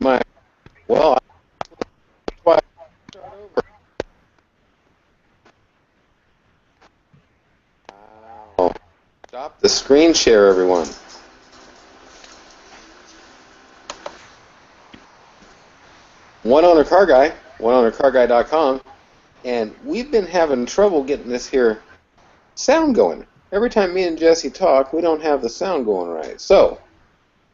My well, I start over. Wow. Stop the screen share, everyone. One Owner Car Guy, oneownercarguy.com, and we've been having trouble getting this here sound going. Every time me and Jesse talk, we don't have the sound going right. So,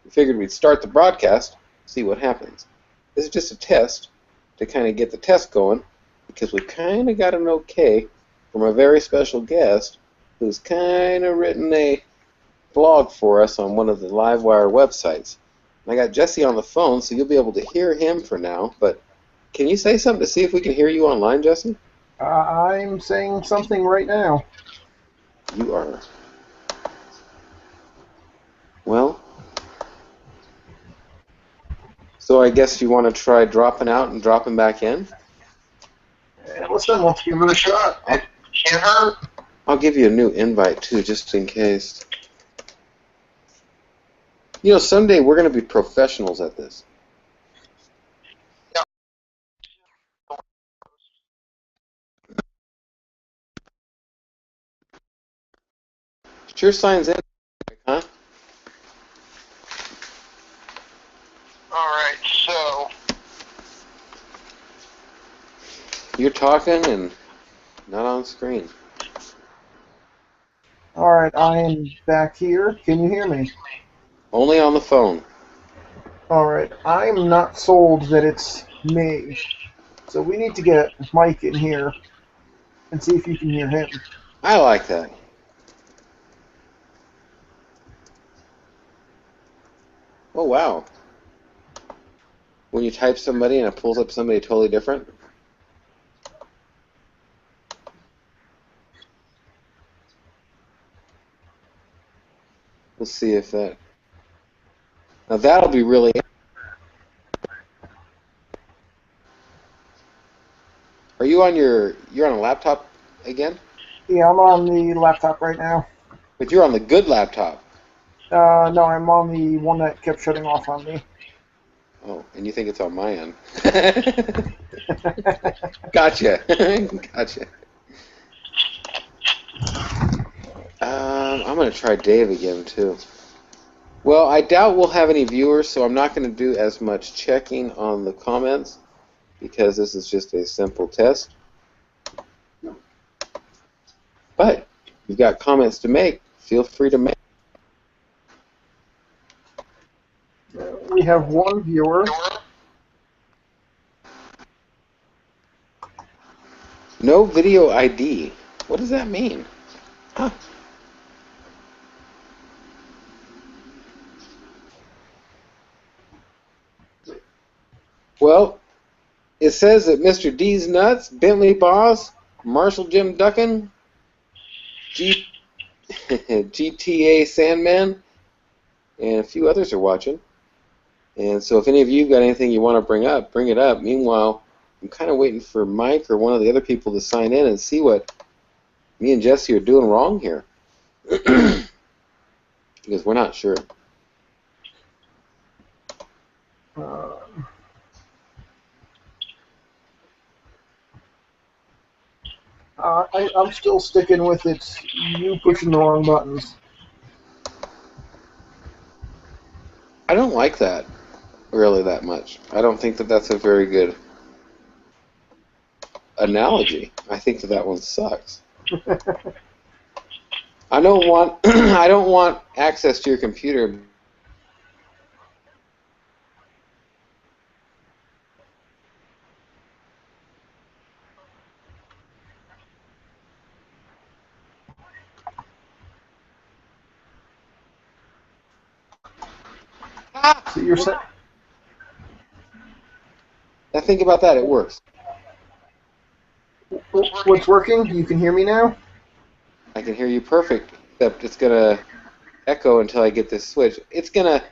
we figured we'd start the broadcast, see what happens. This is just a test to kind of get the test going, because we kind of got an okay from a very special guest who's kind of written a blog for us on one of the Livewire websites. And I got Jesse on the phone, so you'll be able to hear him for now, but can you say something to see if we can hear you online, Jesse? I'm saying something right now. You are. Well, so I guess you want to try dropping out and dropping back in? Listen, let's give it a shot. It can't hurt. I'll give you a new invite, too, just in case. You know, someday we're going to be professionals at this. Sure signs in, huh? Alright, so... You're talking and not on screen. Alright, I am back here. Can you hear me? Only on the phone. Alright, I'm not sold that it's me. So we need to get Mike in here and see if you can hear him. I like that. Oh, wow. When you type somebody and it pulls up somebody totally different? Let's see if that... Now that'll be really... Are you on your... You're on a laptop again? Yeah, I'm on the laptop right now. But you're on the good laptop. No, I'm on the one that kept shutting off on me. Oh, and you think it's on my end. Gotcha. Gotcha. I'm going to try Dave again, too. Well, I doubt we'll have any viewers, so I'm not going to do as much checking on the comments, because this is just a simple test. But if you've got comments to make, feel free to make. We have one viewer. No video ID. What does that mean? Huh. Well, it says that Mr. D's Nuts, Bentley Boss, Marshall Jim Duckin, GTA Sandman, and a few others are watching. And so if any of you got anything you want to bring up, bring it up. Meanwhile, I'm kind of waiting for Mike or one of the other people to sign in and see what me and Jesse are doing wrong here. Because we're not sure. I'm still sticking with it's you pushing the wrong buttons. I don't like that really that much. I don't think that that's a very good analogy. I think that that one sucks. I don't want I don't want access to your computer. So you're saying... Now think about that. It works. What's working? You can hear me now? I can hear you perfect, except it's going to echo until I get this switch. It's going to...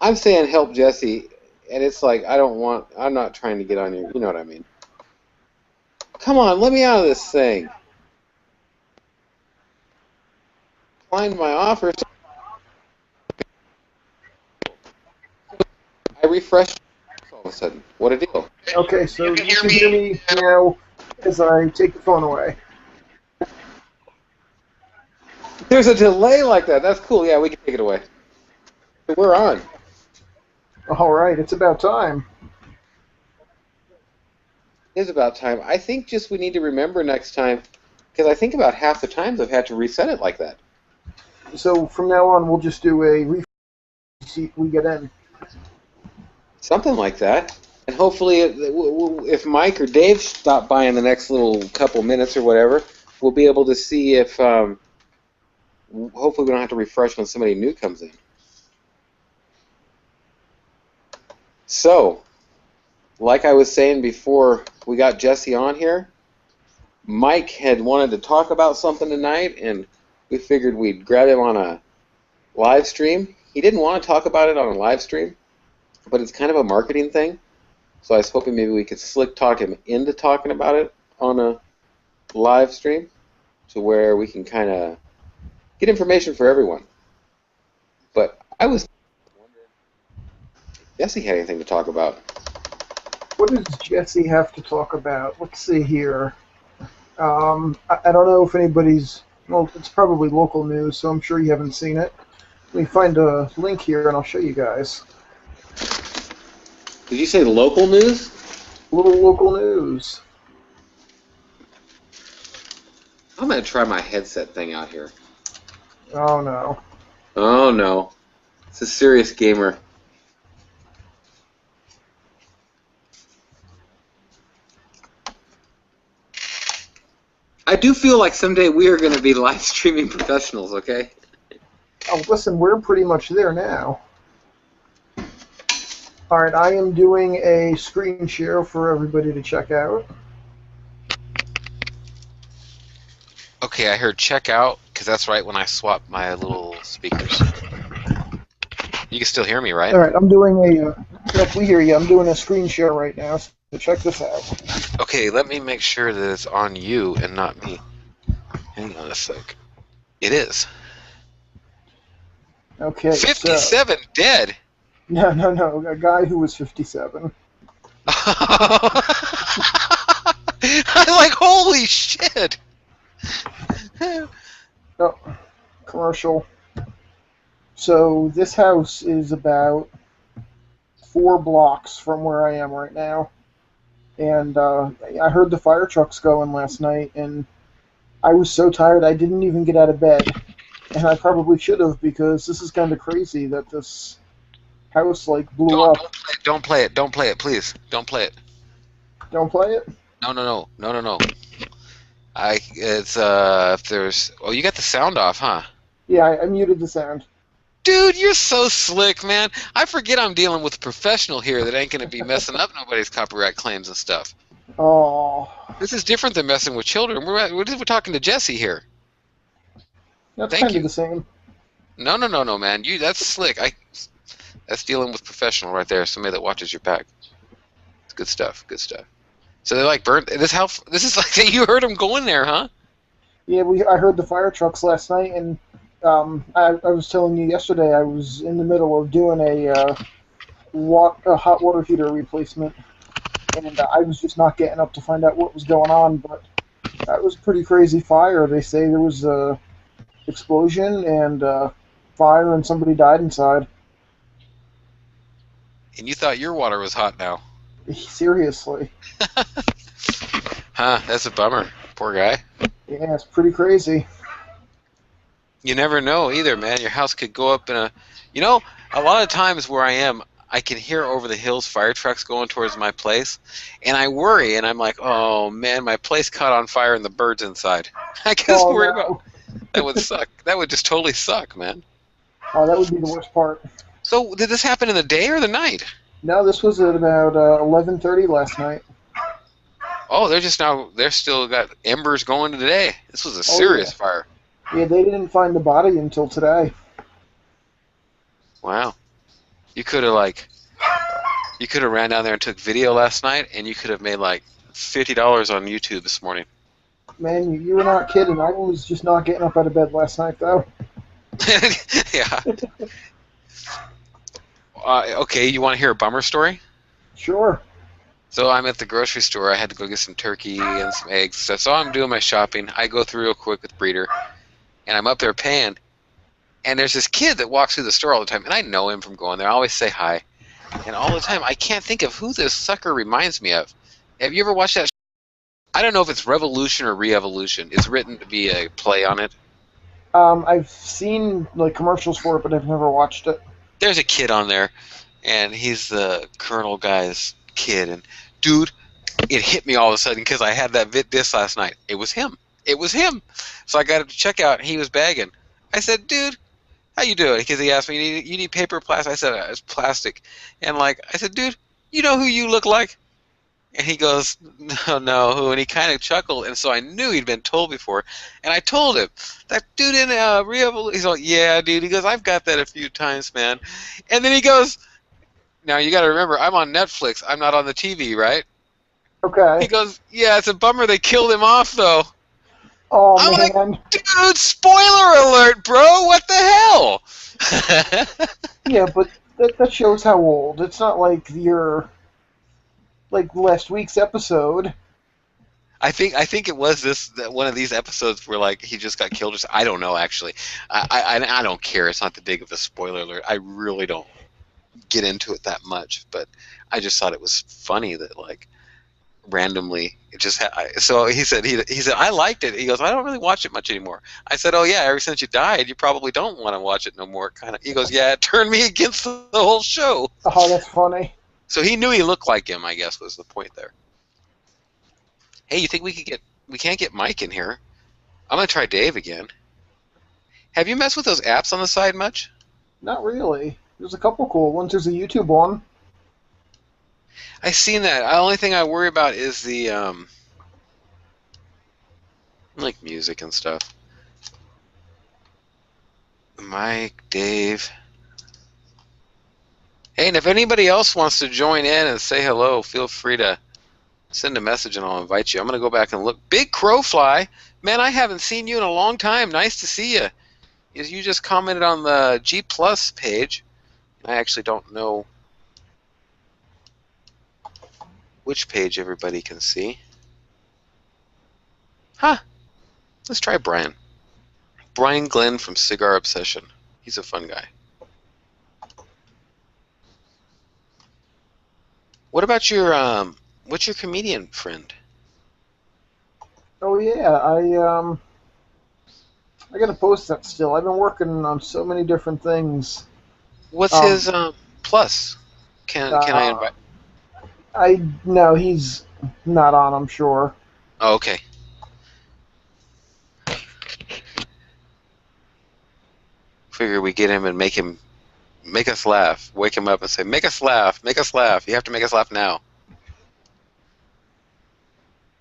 I'm saying help Jesse, and it's like I'm not trying to get on your... You know what I mean. Come on, let me out of this thing. Declined my offer. I refreshed all of a sudden. What a deal. Okay, so You you can can hear hear me me now as I take the phone away. There's a delay like that. That's cool. Yeah, we can take it away. We're on. All right, it's about time. It is about time. I think just we need to remember next time, because I think about half the times I've had to reset it like that. So from now on, we'll just do a refresh see we get in. Something like that. And hopefully, if Mike or Dave stop by in the next little couple minutes or whatever, we'll be able to see if, hopefully we don't have to refresh when somebody new comes in. So, like I was saying before we got Jesse on here, Mike had wanted to talk about something tonight, and we figured we'd grab him on a live stream. He didn't want to talk about it on a live stream, but it's kind of a marketing thing. So I was hoping maybe we could slick talk him into talking about it on a live stream, to where we can kind of get information for everyone. But I was wondering if Jesse had anything to talk about. What does Jesse have to talk about? Let's see here. I don't know if anybody's... Well, it's probably local news, so I'm sure you haven't seen it. Let me find a link here, and I'll show you guys. Did you say local news? A little local news. I'm going to try my headset thing out here. Oh, no. Oh, no. It's a serious gamer. I do feel like someday we are going to be live streaming professionals, okay? Oh, listen, we're pretty much there now. Alright, I am doing a screen share for everybody to check out. Okay, I heard check out, because that's right when I swapped my little speakers. You can still hear me, right? Alright, I'm doing a... Yep, we hear you. I'm doing a screen share right now, so check this out. Okay, let me make sure that it's on you and not me. Hang on a sec. It is. Okay, 57 dead! No, a guy who was 57. I'm like, holy shit! Oh, commercial. So this house is about 4 blocks from where I am right now. And I heard the fire trucks going last night, and I was so tired I didn't even get out of bed. And I probably should have, because this is kind of crazy that this house like blew up. Don't play it, please. Don't play it. Don't play it? No. If there's... Oh, you got the sound off, huh? Yeah, I muted the sound. Dude, you're so slick, man. I forget I'm dealing with a professional here that ain't going to be messing up nobody's copyright claims and stuff. Oh. This is different than messing with children. We're talking to Jesse here. That's Thank kind you. of the same. No, man. That's slick. That's dealing with professional right there. Somebody that watches your back. It's good stuff. So they like burnt. This is like you heard them going there, huh? Yeah, I heard the fire trucks last night, and I was telling you yesterday I was in the middle of doing a hot water heater replacement, and I was just not getting up to find out what was going on. But that was a pretty crazy fire. They say there was a explosion and fire, and somebody died inside. And you thought your water was hot now. Seriously. Huh, that's a bummer. Poor guy. Yeah, it's pretty crazy. You never know either, man. Your house could go up in a... You know, a lot of times where I am, I can hear over the hills fire trucks going towards my place, and I worry, and I'm like, oh, man, my place caught on fire and the birds inside. I guess worry about... That would suck. That would just totally suck, man. Oh, that would be the worst part. So, did this happen in the day or the night? No, this was at about 11:30 last night. Oh, they're still got embers going today. This was a serious fire. Yeah, they didn't find the body until today. Wow. You could have ran down there and took video last night, and you could have made like $50 on YouTube this morning. Man, you were not kidding. I was just not getting up out of bed last night, though. Yeah. Okay, you want to hear a bummer story? Sure. So I'm at the grocery store. I had to go get some turkey and some eggs. So I'm doing my shopping. I go through real quick with Breeder, and I'm up there paying. And there's this kid that walks through the store all the time, and I know him from going there. I always say hi. And all the time, I can't think of who this sucker reminds me of. Have you ever watched that? I don't know if it's Revolution or Re-Evolution. It's written to be a play on it. I've seen like commercials for it, but I've never watched it. There's a kid on there, and he's the Colonel guy's kid. And dude, it hit me all of a sudden because I had that vid disc last night. It was him. It was him. So I got him to check out, and he was bagging. I said, dude, how you doing? Because he asked me, you need paper or plastic? I said, it's plastic. And I said, dude, you know who you look like? And he goes, no, who? And he kind of chuckled, and so I knew he'd been told before. And I told him, that dude in Re-Evolution, he's like, yeah, dude. He goes, I've got that a few times, man. And then he goes, now you got to remember, I'm on Netflix. I'm not on the TV, right? Okay. He goes, yeah, it's a bummer they killed him off, though. Oh, I'm man. like, dude, spoiler alert, bro. What the hell? Yeah, but that shows how old. It's not like your last week's episode. I think it was one of these episodes where he just got killed. I don't know actually. I don't care. It's not that big of a spoiler alert. I really don't get into it that much. But I just thought it was funny that randomly it just so he said I liked it. He goes, I don't really watch it much anymore. I said, oh yeah, ever since you died, you probably don't want to watch it no more. Kind of. He goes, yeah, it turned me against the whole show. Oh, that's funny. So he knew he looked like him, I guess, was the point there. Hey, you think we can't get Mike in here? I'm going to try Dave again. Have you messed with those apps on the side much? Not really. There's a couple cool ones. There's a YouTube one. I've seen that. The only thing I worry about is the, music and stuff. Mike, Dave. Hey, and if anybody else wants to join in and say hello, feel free to send a message and I'll invite you. I'm going to go back and look. Big Crowfly. Man, I haven't seen you in a long time. Nice to see you. You just commented on the G Plus page. I actually don't know which page everybody can see. Huh. Let's try Brian. Brian Glenn from Cigar Obsession. He's a fun guy. What about what's your comedian friend? Oh yeah, I gotta post that still. I've been working on so many different things. What's his plus? Can I invite? No, he's not on, I'm sure. Oh, okay. Figure we get him and make us laugh. Wake him up and say, make us laugh, make us laugh. You have to make us laugh now.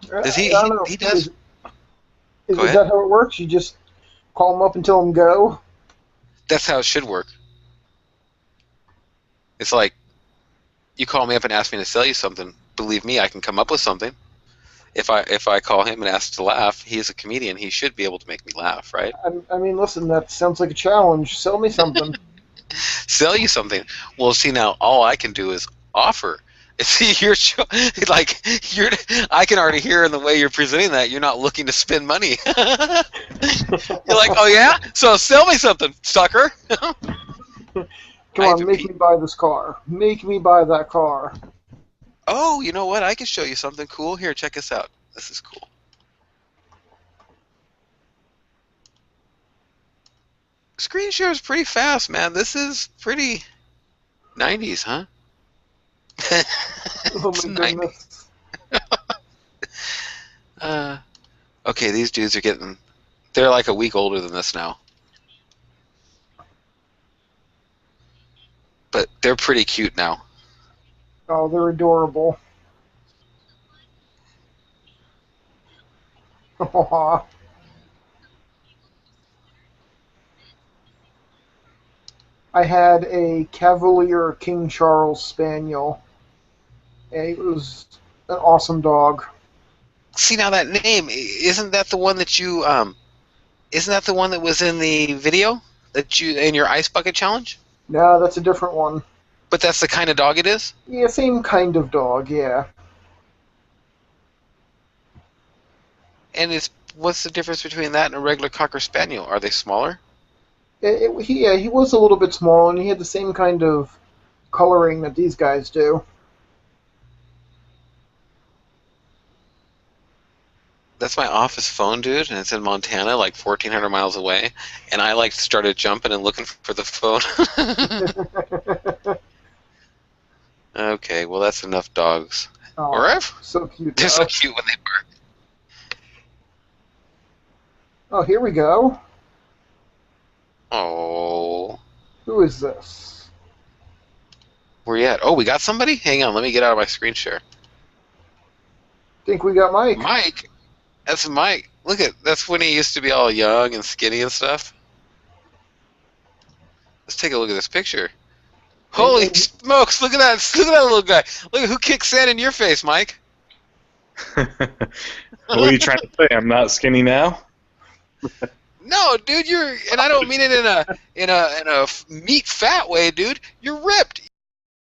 Does he? I don't know. He does. Is that how it works? You just call him up and tell him go? That's how it should work. It's like, you call me up and ask me to sell you something. Believe me, I can come up with something. If I call him and ask to laugh, he is a comedian. He should be able to make me laugh, right? I mean, listen, that sounds like a challenge. Sell me something. Sell you something. Well, see, now all I can do is offer. See, you're I can already hear in the way you're presenting that you're not looking to spend money. You're like, oh yeah, so sell me something, sucker. Come on, make me buy this car. Make me buy that car. Oh, you know what? I can show you something cool. Here, check this out. This is cool. Screen share is pretty fast, man. This is pretty 90s, huh? Oh my goodness. Okay, these dudes are they're like a week older than this now. But they're pretty cute now. Oh, they're adorable. Aww. I had a Cavalier King Charles Spaniel. And he was an awesome dog. See, now that name, isn't that the one that you, isn't that the one that was in the video? In your Ice Bucket Challenge? No, that's a different one. But that's the kind of dog it is? Yeah, same kind of dog, yeah. And what's the difference between that and a regular Cocker Spaniel? Are they smaller? He was a little bit small, and he had the same kind of coloring that these guys do. That's my office phone, dude, and it's in Montana, like 1,400 miles away. And I like started jumping and looking for the phone. Okay, well that's enough dogs. Oh, so cute. They're so cute when they bark. Oh, here we go. Oh. Who is this? Where you at? Oh, we got somebody? Hang on, let me get out of my screen share. Think we got Mike. Mike? That's Mike. That's when he used to be all young and skinny and stuff. Let's take a look at this picture. Holy smokes, look at that little guy. Look, who kicked sand in your face, Mike? What are you trying to say? I'm not skinny now? No, dude, and I don't mean it in a meat fat way, dude. You're ripped.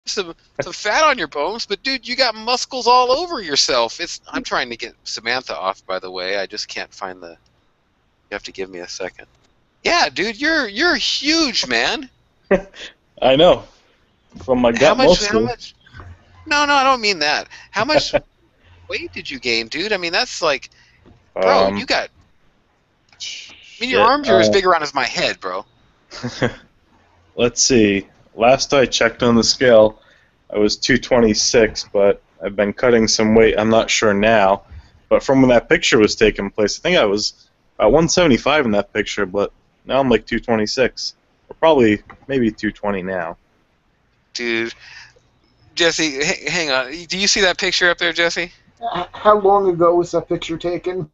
Some fat on your bones, but dude, you got muscles all over yourself. I'm trying to get Samantha off, by the way. I just can't find you have to give me a second. Yeah, dude, you're huge, man. I know. From my gut mostly. How much? No, I don't mean that. How much weight did you gain, dude? I mean, that's like, bro, you got. I mean, your arms are as big around as my head, bro. Let's see. Last I checked on the scale, I was 226, but I've been cutting some weight. I'm not sure now. But from when that picture was taking place, I think I was about 175 in that picture, but now I'm like 226. Or probably maybe 220 now. Dude. Jesse, hang on. Do you see that picture up there, Jesse? How long ago was that picture taken?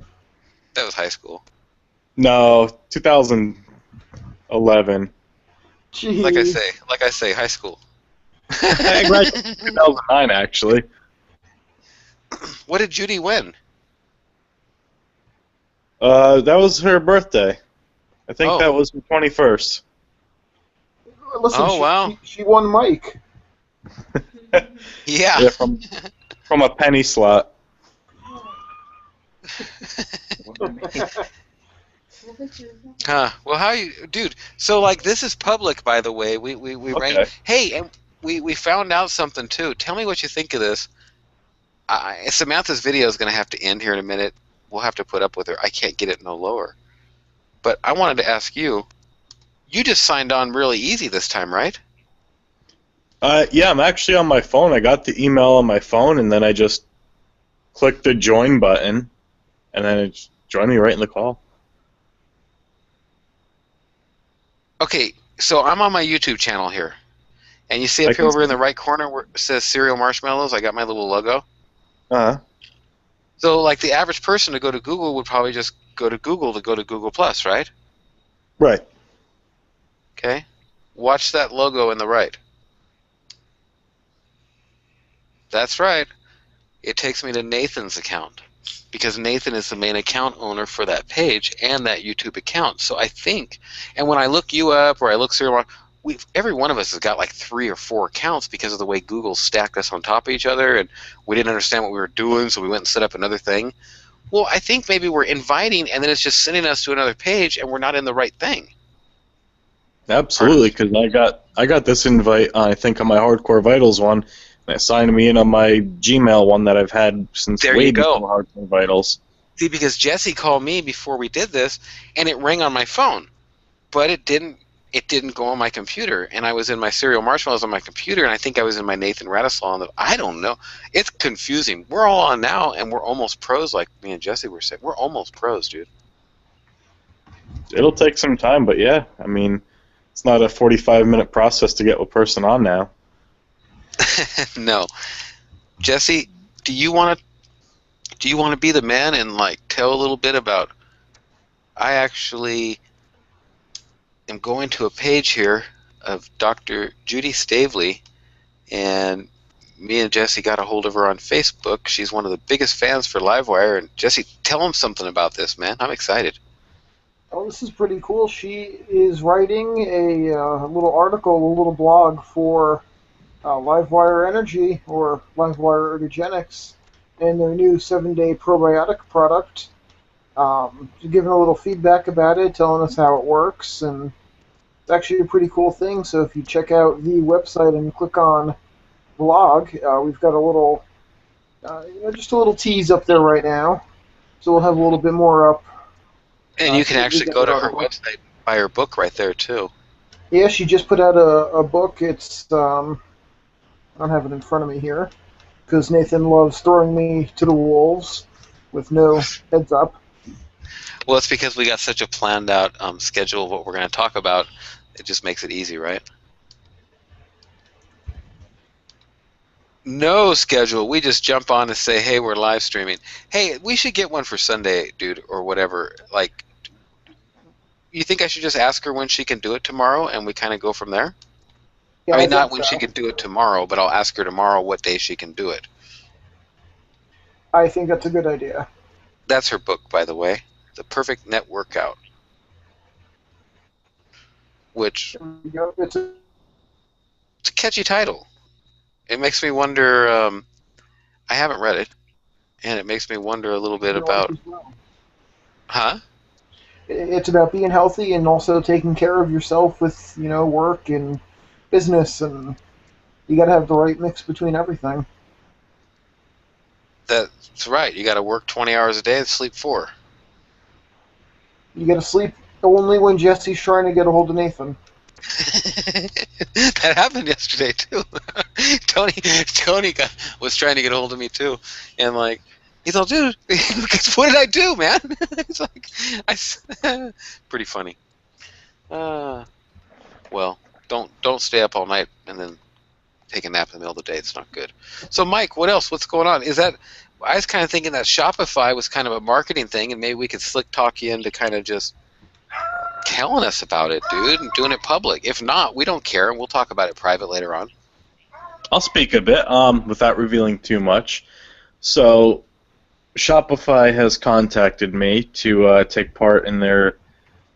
That was high school. No, 2011. Jeez. Like I say, high school. I graduated in 2009, actually. What did Judy win? That was her birthday. I think that was the 21st. Listen, wow. She won Mike. Yeah. From a penny slot. Well, dude? So like, this is public, by the way. We Okay. Hey, and we found out something too. Tell me what you think of this. Samantha's video is going to have to end here in a minute. We'll have to put up with her. I can't get it no lower. But I wanted to ask you. You just signed on really easy this time, right? Yeah, I'm actually on my phone. I got the email on my phone, and then I just clicked the join button, and then it joined me right in the call. Okay, so I'm on my YouTube channel here. And you see up here over in the right corner where it says Cereal Marshmallows? I got my little logo. Uh-huh. So, like, the average person to go to Google would probably just go to Google Plus, right? Right. Okay. Watch that logo in the right. That's right. It takes me to Nathan's account because Nathan is the main account owner for that page and that YouTube account. So I think, and when I look you up or I look through, every one of us has got like 3 or 4 accounts because of the way Google stacked us on top of each other, and we didn't understand what we were doing, so we went and set up another thing. Well, I think maybe we're inviting, and then it's just sending us to another page, and we're not in the right thing. Absolutely, because I got this invite, I think, on my Hardcore Vitals one, and it signed me in on my Gmail one that I've had since way before Hardcore Vitals. See, because Jesse called me before we did this, and it rang on my phone, but it didn't go on my computer, and I was in my Cereal Marshmallows on my computer, and I think I was in my Nathan Radislaw on I don't know. It's confusing. We're all on now, and we're almost pros, like me and Jesse were saying. We're almost pros, dude. It'll take some time, but yeah, I mean, it's not a 45-minute process to get a person on now. No. Jesse, do you want to be the man and like tell a little bit about I actually am going to a page here of Dr. Judy Stavely, and me and Jesse got a hold of her on Facebook. She's one of the biggest fans for Livewire, and Jesse, tell him something about this, man. I'm excited. Oh, this is pretty cool. She is writing a little article, a little blog for Livewire Energy, or Livewire Ergogenics, and their new 7-day probiotic product. Giving a little feedback about it, telling us how it works, and it's actually a pretty cool thing. So if you check out the website and click on blog, we've got a little, just a little tease up there right now. So we'll have a little bit more up. And you can actually go to her website and buy her book right there, too. Yeah, she just put out a book. It's, I don't have it in front of me here, because Nathan loves throwing me to the wolves with no heads up. Well, it's because we got such a planned out schedule of what we're going to talk about. It just makes it easy, right? No schedule. We just jump on and say, hey, we're live streaming. Hey, we should get one for Sunday, dude, or whatever. Like, you think I should just ask her when she can do it tomorrow, and we kind of go from there? Yeah, I mean, not think when so. she can do it tomorrow, but I'll ask her tomorrow what day she can do it. I think that's a good idea. That's her book, by the way. The Perfect Net Workout. Which, It's a, it's a catchy title. It makes me wonder, I haven't read it, and it makes me wonder a little bit about... Huh? It's about being healthy and also taking care of yourself with, work and business, and you got to have the right mix between everything. That's right. You got to work 20 hours a day and sleep 4. You got to sleep only when Jesse's trying to get a hold of Nathan. That happened yesterday too. Tony was trying to get a hold of me too, and like he's all, dude, what did I do, man? It's like pretty funny. Well, don't stay up all night and then take a nap in the middle of the day. It's not good. So, Mike, what else? What's going on? I was kind of thinking that Shopify was kind of a marketing thing, and maybe we could slick talk you into kind of just telling us about it, dude, and doing it public. If not, we don't care, and we'll talk about it private later on. I'll speak a bit without revealing too much. So, Shopify has contacted me to take part in their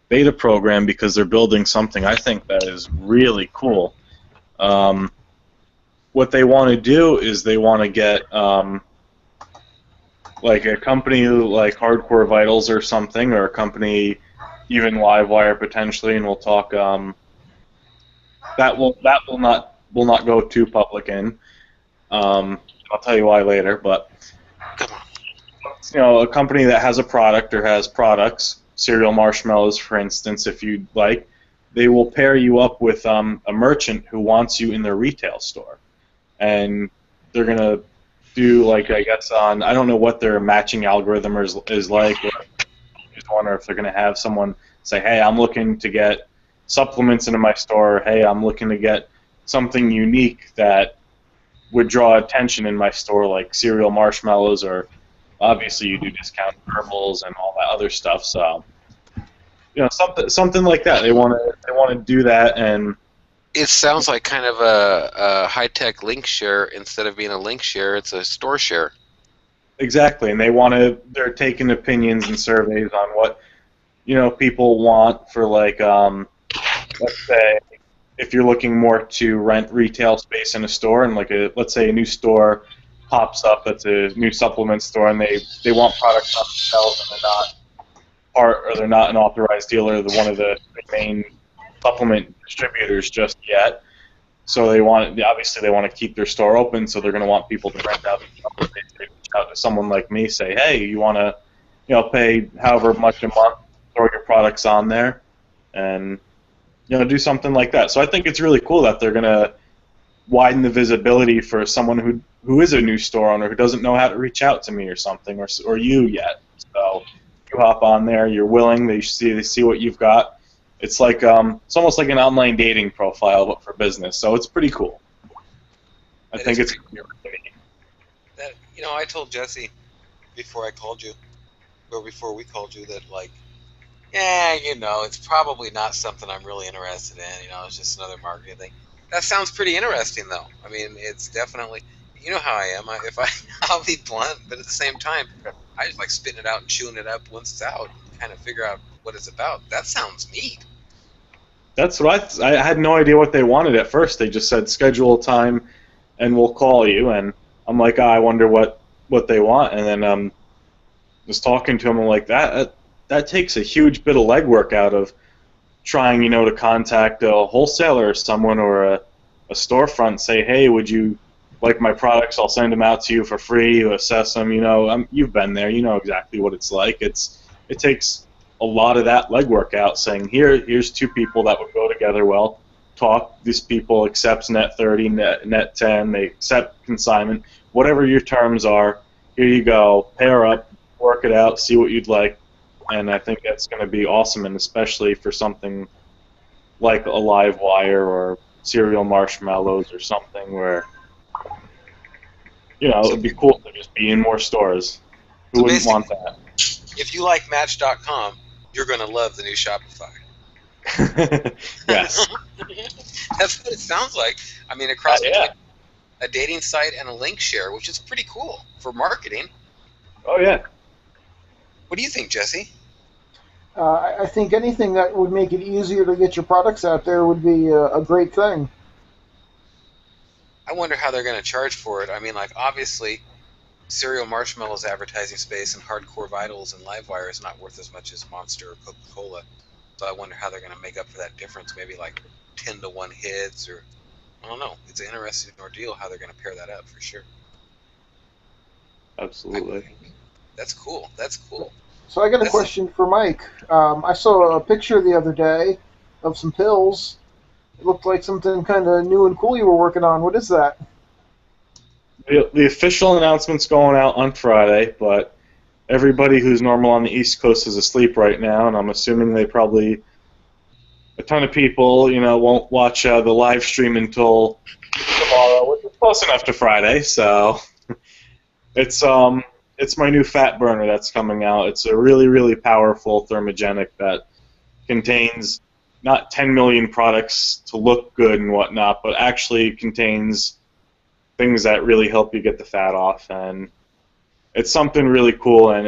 beta program because they're building something I think that is really cool. What they want to do is they want to get like a company like Hardcore Vitals or something, or a company even Livewire potentially, and we'll talk. That will not go too public in. I'll tell you why later, but a company that has a product or has products, cereal marshmallows, for instance, if you'd like, they will pair you up with a merchant who wants you in their retail store, and they're gonna do I don't know what their matching algorithm is like. I just wonder if they're gonna have someone say, hey, I'm looking to get supplements into my store. Hey, I'm looking to get something unique that would draw attention in my store, like cereal marshmallows, or obviously you do discount herbals and all that other stuff. So, something like that. They want to do that, and it sounds like kind of a high-tech link share. Instead of being a link share, it's a store share. Exactly, and they're taking opinions and surveys on what people want for, like, let's say if you're looking more to rent retail space in a store, and let's say a new store pops up that's a new supplement store, and they want products on the shelves, and they're not an authorized dealer, one of the main supplement distributors just yet. So they want to keep their store open, so they're going to want people to rent out. They reach out to someone like me, say, hey, you want to pay however much a month, throw your products on there, and do something like that. So I think it's really cool that they're going to widen the visibility for someone who is a new store owner who doesn't know how to reach out to me or something, or you yet. So you hop on there, you're willing, they see what you've got. It's like it's almost like an online dating profile, but for business. So it's pretty cool. I think it's cool. I told Jesse before I called you, or before we called you, that it's probably not something I'm really interested in. It's just another marketing thing. That sounds pretty interesting, though. I mean, it's definitely, how I am. I'll be blunt, but at the same time, I just like spitting it out and chewing it up once it's out, and kind of figure out what it's about. That sounds neat. That's what I had no idea what they wanted at first. They just said schedule a time and we'll call you. And I'm like, I wonder what they want. And then was talking to him, I'm like, that takes a huge bit of legwork out of trying, to contact a wholesaler or someone or a storefront, say, hey, would you like my products? I'll send them out to you for free. You assess them. You've been there. You know exactly what it's like. It takes a lot of that legwork out, saying, here's two people that would go together well. Talk. These people accepts net 30, net 10. They accept consignment. Whatever your terms are, here you go. Pair up, work it out, see what you'd like. And I think that's going to be awesome, and especially for something like a Livewire or cereal marshmallows or something where, it'd be cool to just be in more stores. Who wouldn't want that? If you like Match.com, you're going to love the new Shopify. Yes. That's what it sounds like. I mean, across a dating site and a link share, which is pretty cool for marketing. Oh, yeah. What do you think, Jesse? I think anything that would make it easier to get your products out there would be a great thing. I wonder how they're going to charge for it. I mean, like, obviously, Cereal Marshmallows advertising space and Hardcore Vitals and Livewire is not worth as much as Monster or Coca-Cola. So I wonder how they're going to make up for that difference. Maybe like 10-to-1 hits, or I don't know. It's an interesting ordeal how they're going to pair that up for sure. Absolutely. That's cool. That's cool. So I got a question for Mike. I saw a picture the other day of some pills. It looked like something kind of new and cool you were working on. What is that? The official announcement's going out on Friday, but everybody who's normal on the East Coast is asleep right now, and I'm assuming a ton of people, won't watch the live stream until tomorrow, which is close enough to Friday. So it's my new fat burner that's coming out. It's a really, really powerful thermogenic that contains not 10 million products to look good and whatnot, but actually contains things that really help you get the fat off. And it's something really cool, and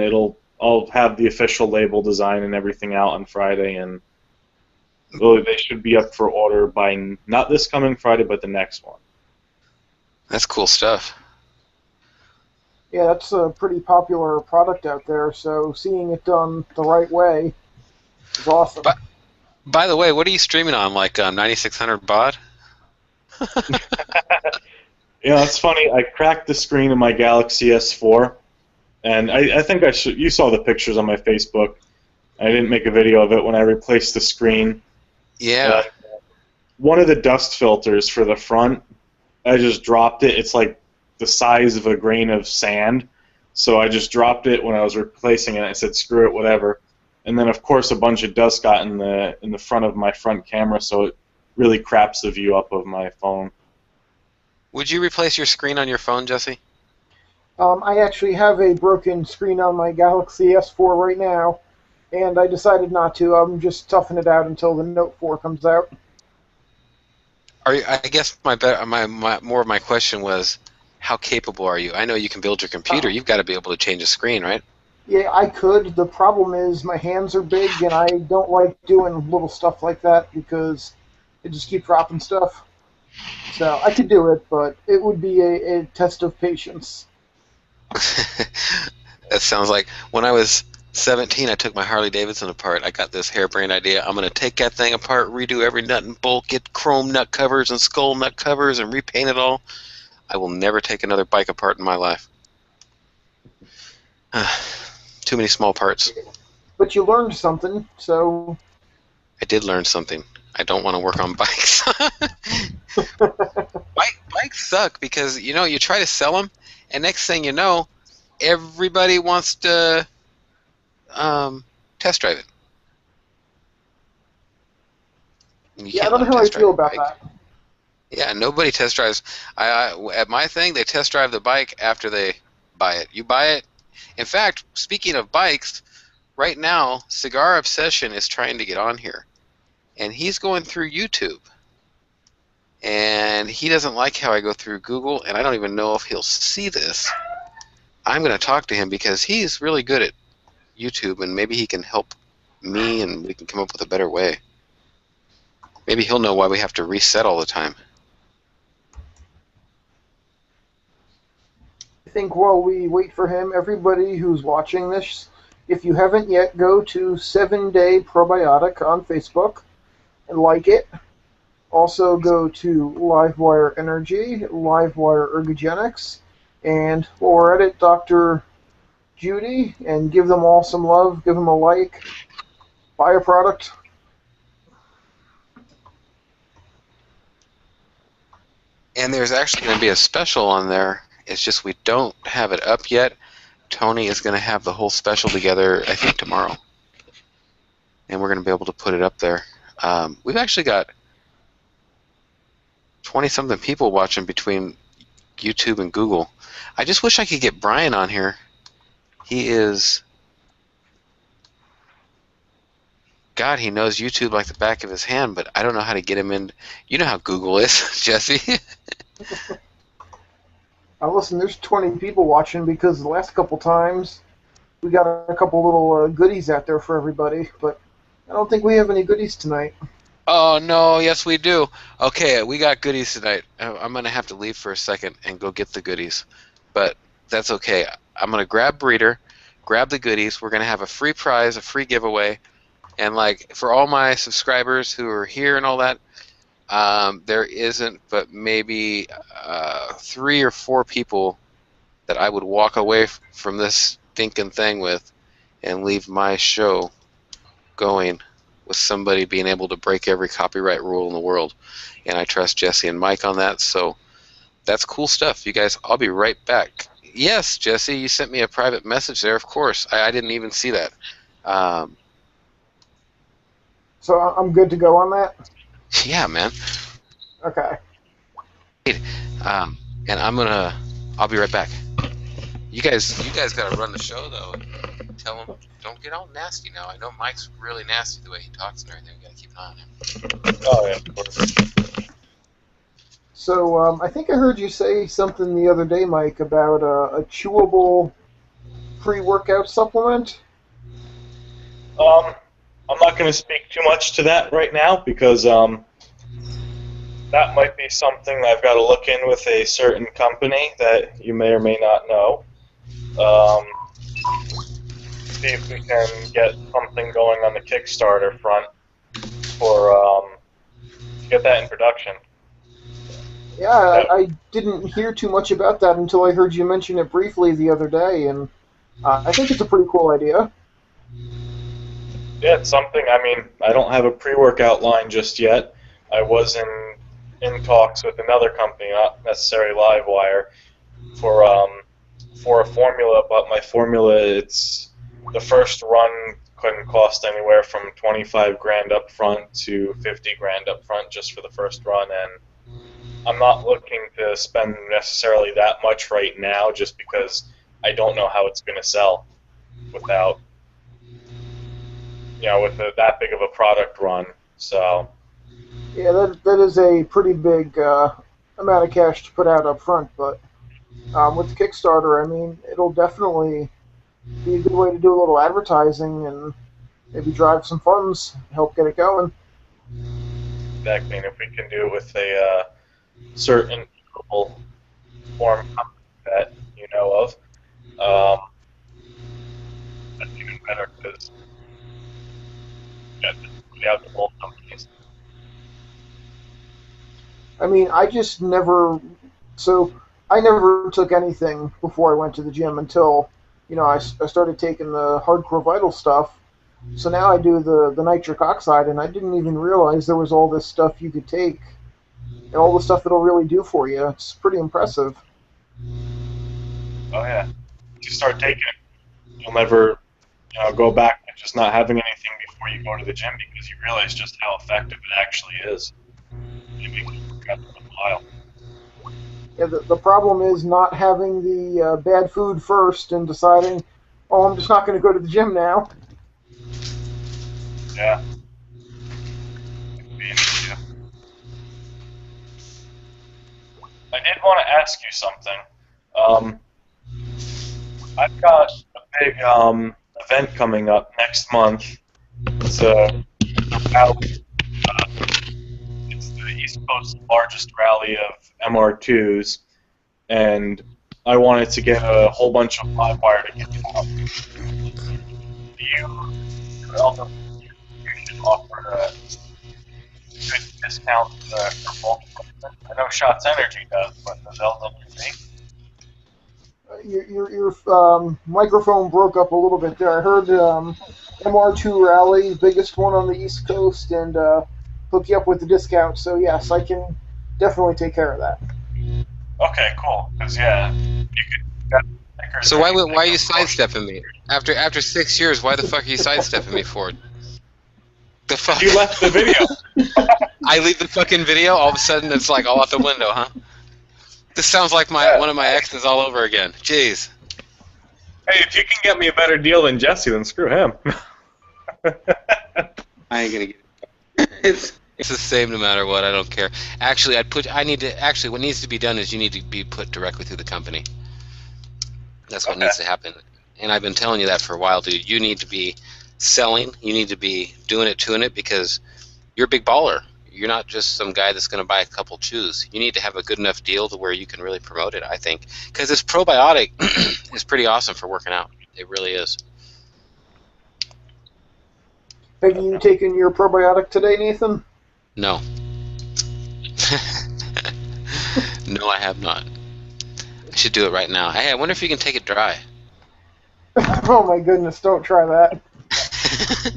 I'll have the official label design and everything out on Friday, and really they should be up for order by not this coming Friday, but the next one. That's cool stuff. Yeah, that's a pretty popular product out there, so seeing it done the right way is awesome. But, by the way, what are you streaming on, like 9600 baud? It's funny. I cracked the screen of my Galaxy S4, and I think you saw the pictures on my Facebook. I didn't make a video of it when I replaced the screen. Yeah. One of the dust filters for the front, I just dropped it. It's like the size of a grain of sand, so I just dropped it when I was replacing it. I said, screw it, whatever. And then, of course, a bunch of dust got in the front of my front camera, so it really craps the view up of my phone. Would you replace your screen on your phone, Jesse? I actually have a broken screen on my Galaxy S4 right now, and I decided not to. I'm just toughing it out until the Note 4 comes out. I guess more of my question was, how capable are you? I know you can build your computer. You've got to be able to change a screen, right? Yeah, I could. The problem is my hands are big, and I don't like doing little stuff like that because I just keep dropping stuff. So I could do it, but it would be a test of patience. That sounds like when I was 17, I took my Harley Davidson apart. I got this harebrained idea. I'm going to take that thing apart, redo every nut and bolt, get chrome nut covers and skull nut covers, and repaint it all. I will never take another bike apart in my life. Too many small parts. But you learned something, so... I did learn something. I don't want to work on bikes. Bikes suck because, you try to sell them, and next thing you know, everybody wants to test drive it. Yeah, I don't know how I feel about that. Yeah, nobody test drives. At my thing, they test drive the bike after they buy it. You buy it. In fact, speaking of bikes, right now, Cigar Obsession is trying to get on here. And he's going through YouTube. And he doesn't like how I go through Google, and I don't even know if he'll see this. I'm going to talk to him because he's really good at YouTube, and maybe he can help me and we can come up with a better way. Maybe he'll know why we have to reset all the time. think while we wait for him, everybody who's watching this, if you haven't yet, go to 7 Day Probiotic on Facebook and like it. Also go to Livewire Energy, Livewire Ergogenics, and while we're at it, Dr. Judy, and give them all some love, give them a like, buy a product. And there's actually going to be a special on there. It's just we don't have it up yet. Tony is going to have the whole special together, I think, tomorrow. And we're going to be able to put it up there. We've actually got 20-something people watching between YouTube and Google. I just wish I could get Brian on here. He is... God, he knows YouTube like the back of his hand, but I don't know how to get him in. You know how Google is, Jesse. Listen, there's 20 people watching because the last couple times we got a couple little goodies out there for everybody, but I don't think we have any goodies tonight. Oh, no, yes we do. Okay, we got goodies tonight. I'm going to have to leave for a second and go get the goodies, but that's okay. I'm going to grab Breeder, grab the goodies. We're going to have a free prize, a free giveaway. And like for all my subscribers who are here and all that, there isn't but maybe 3 or 4 people that I would walk away from this stinking thing with and leave my show going with somebody being able to break every copyright rule in the world. And I trust Jesse and Mike on that, so that's cool stuff. You guys, I'll be right back. Yes, Jesse, you sent me a private message there, of course. I didn't even see that. So I'm good to go on that? Yeah, man. Okay. And I'll be right back. You guys gotta run the show though. Tell him, don't get all nasty now. I know Mike's really nasty the way he talks and everything. We gotta keep an eye on him. Oh yeah, of course. So I think I heard you say something the other day, Mike, about a chewable pre-workout supplement. I'm not going to speak too much to that right now because that might be something I've got to look in with a certain company that you may or may not know. See if we can get something going on the Kickstarter front for to get that in production. Yeah, I didn't hear too much about that until I heard you mention it briefly the other day, and I think it's a pretty cool idea. Yeah, it's something. I mean, I don't have a pre-workout line just yet. I was in talks with another company, not necessarily Livewire, for a formula. But my formula, it's the first run couldn't cost anywhere from $25,000 up front to $50,000 up front just for the first run, and I'm not looking to spend necessarily that much right now, just because I don't know how it's going to sell without. With that big of a product run, so... Yeah, that is a pretty big amount of cash to put out up front, but with the Kickstarter, I mean, it'll definitely be a good way to do a little advertising and maybe drive some funds, help get it going. Exactly, and if we can do it with a certain form that you know of, that's even better, because out the whole companies. I mean, I never took anything before I went to the gym until, I started taking the Hardcore Vital stuff. So now I do the nitric oxide, and I didn't even realize there was all this stuff you could take, and all the stuff it'll really do for you. It's pretty impressive. Oh yeah, if you start taking it, you'll never, go back to just not having anything before you go to the gym, because you realize just how effective it actually is. It makes you forget for a while. Yeah, the problem is not having the bad food first and deciding, oh, I'm just not going to go to the gym now. Yeah. It'd be an issue. I did want to ask you something. I've got a big event coming up next month. It's it's the East Coast's largest rally of MR2s, and I wanted to get a whole bunch of Livewire to get out. Do you should offer a good discount for bulk equipment? I know Shots Energy does, but does LWC? Your microphone broke up a little bit there. I heard MR2 Rally, biggest one on the East Coast, and hook you up with the discount. So yes, I can definitely take care of that. Okay, cool. Because yeah, you could. So why are you sidestepping me? After 6 years, why the fuck are you sidestepping me for? The fuck? You left the video. I leave the fucking video. All of a sudden, it's like all out the window, huh? This sounds like one of my exes all over again. Jeez. Hey, if you can get me a better deal than Jesse, then screw him. I ain't gonna get it. It's the same no matter what. I don't care. Actually, what needs to be done is you need to be put directly through the company. That's what needs to happen. And I've been telling you that for a while, dude. You need to be selling. You need to be doing it, because you're a big baller. You're not just some guy that's going to buy a couple chews. You need to have a good enough deal to where you can really promote it, I think. Because this probiotic is pretty awesome for working out. It really is. Have you taken your probiotic today, Nathan? No. No, I have not. I should do it right now. Hey, I wonder if you can take it dry. Oh my goodness, don't try that.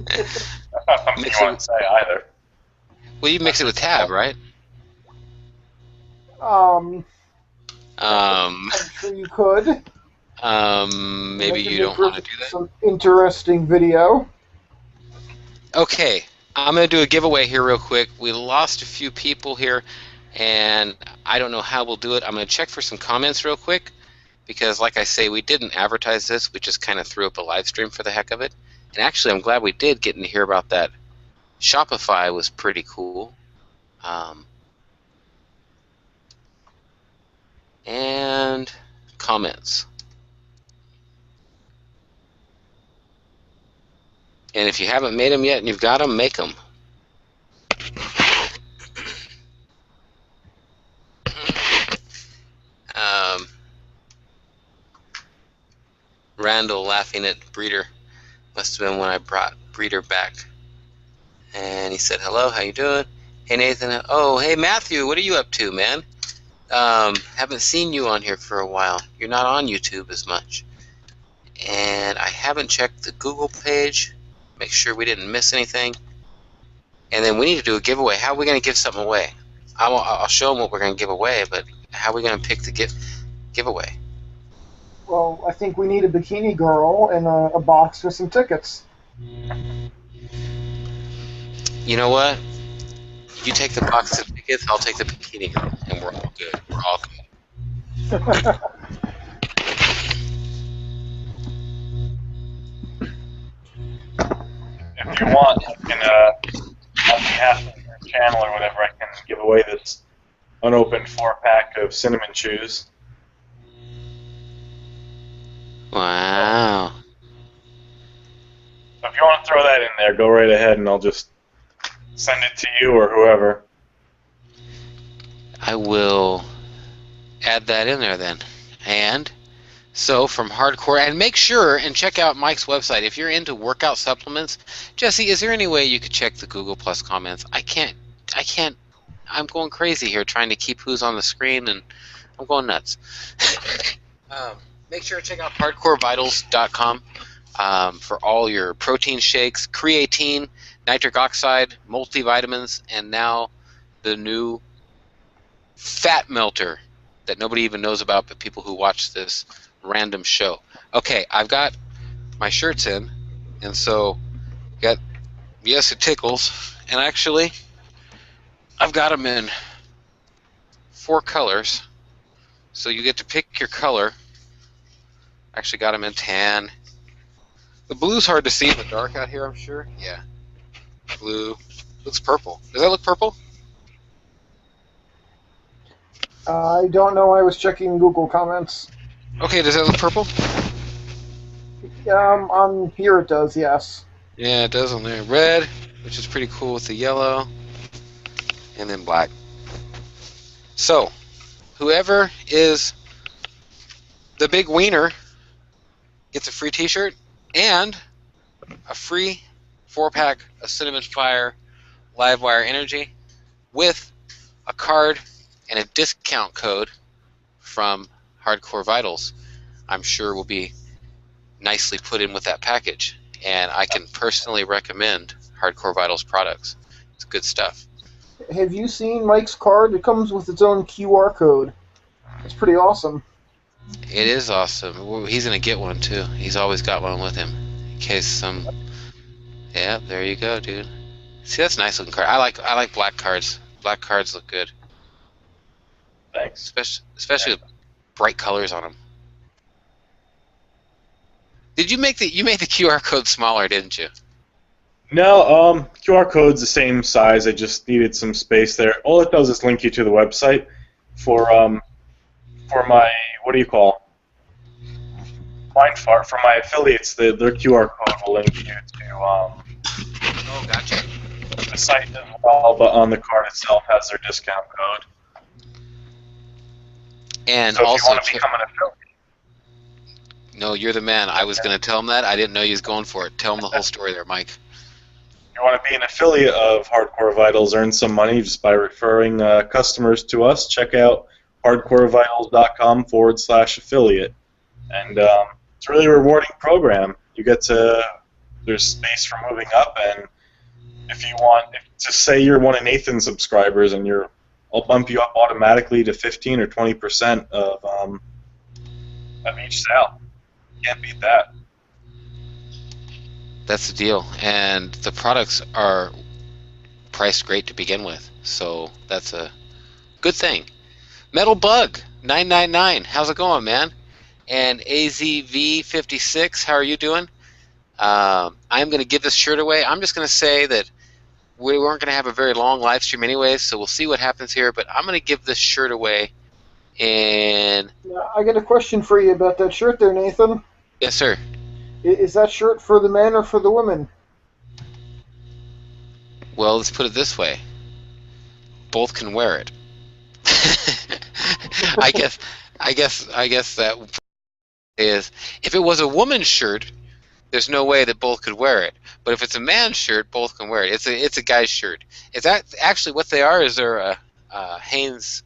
That's not something you want to say either. Well, you mix it with Tab, right? I'm sure you could. Maybe you don't want to do that? Some interesting video. Okay, I'm going to do a giveaway here real quick. We lost a few people here, and I don't know how we'll do it. I'm going to check for some comments real quick, because like I say, we didn't advertise this. We just kind of threw up a live stream for the heck of it. And actually, I'm glad we did, getting to hear about that. Shopify was pretty cool. And comments. And if you haven't made them yet and you've got them, make them. Randall laughing at Breeder. Must have been when I brought Breeder back. And he said, hello, how you doing? Hey, Nathan. Oh, hey, Matthew, what are you up to, man? Haven't seen you on here for a while. You're not on YouTube as much. And I haven't checked the Google page. Make sure we didn't miss anything. And then we need to do a giveaway. How are we going to give something away? I'll show them what we're going to give away, but how are we going to pick the giveaway? Well, I think we need a bikini girl and a box with some tickets. You know what? You take the box of tickets, I'll take the bikini girl, and we're all good. We're all good. If you want, I can, on behalf of your channel or whatever, I can give away this unopened 4-pack of cinnamon chews. Wow. So if you want to throw that in there, go right ahead, and I'll just send it to you or whoever. I will add that in there then. And so from hardcore, and make sure and check out Mike's website. If you're into workout supplements, Jesse, is there any way you could check the Google Plus comments? I can't, I'm going crazy here trying to keep who's on the screen, and I'm going nuts. Make sure to check out hardcorevitals.com for all your protein shakes, creatine, nitric oxide, multivitamins, and now the new fat melter that nobody even knows about but people who watch this random show. Okay, I've got my shirts in, and so got Yes It Tickles, and actually I've got them in 4 colors, so you get to pick your color. Actually got them in tan. The blue's hard to see in the dark out here, I'm sure. Yeah. Blue. Looks purple. Does that look purple? I don't know. I was checking Google comments. Okay, does that look purple? On here it does, yes. Yeah, it does on there. Red, which is pretty cool with the yellow, and then black. So, whoever is the big wiener gets a free T-shirt and a free 4-pack of Cinnamon Fire Livewire Energy with a card and a discount code from Hardcore Vitals. I'm sure will be nicely put in with that package, and I can personally recommend Hardcore Vitals products. It's good stuff. Have you seen Mike's card? It comes with its own QR code. It's pretty awesome. It is awesome. He's gonna get one too. He's always got one with him in case some. Yeah, there you go, dude. See, that's a nice looking card. I like black cards. Black cards look good, Thanks. especially with bright colors on them. Did you make the QR code smaller, didn't you? No, QR code's the same size. I just needed some space there. All it does is link you to the website for my, what do you call? Mindfart. For my affiliates, their QR code will link you to Oh, gotcha. the site as well, but on the card itself has their discount code. And So if also, you want to become an affiliate, no, you're the man. I was gonna tell him that. I didn't know you was going for it. Tell him the whole story there, Mike. you want to be an affiliate of Hardcore Vitals, earn some money just by referring customers to us, check out hardcorevitals.com/affiliate. And it's a really rewarding program. You get to, there's space for moving up, and if you want to say you're one of Nathan's subscribers, and I'll bump you up automatically to 15 or 20% of each sale. Can't beat that. That's the deal. And the products are priced great to begin with, so that's a good thing. Metal Bug 999, how's it going, man? And AZV56, how are you doing? I'm going to give this shirt away. I'm just going to say that we weren't going to have a very long live stream anyways, so we'll see what happens here. But I'm going to give this shirt away. And I got a question for you about that shirt there, Nathan. yes, sir. Is that shirt for the men or for the women? Well, let's put it this way: both can wear it. I guess that is, if it was a woman's shirt, there's no way that both could wear it. But if it's a man's shirt, both can wear it. It's a guy's shirt. It's actually what they are. Is they're a Hanes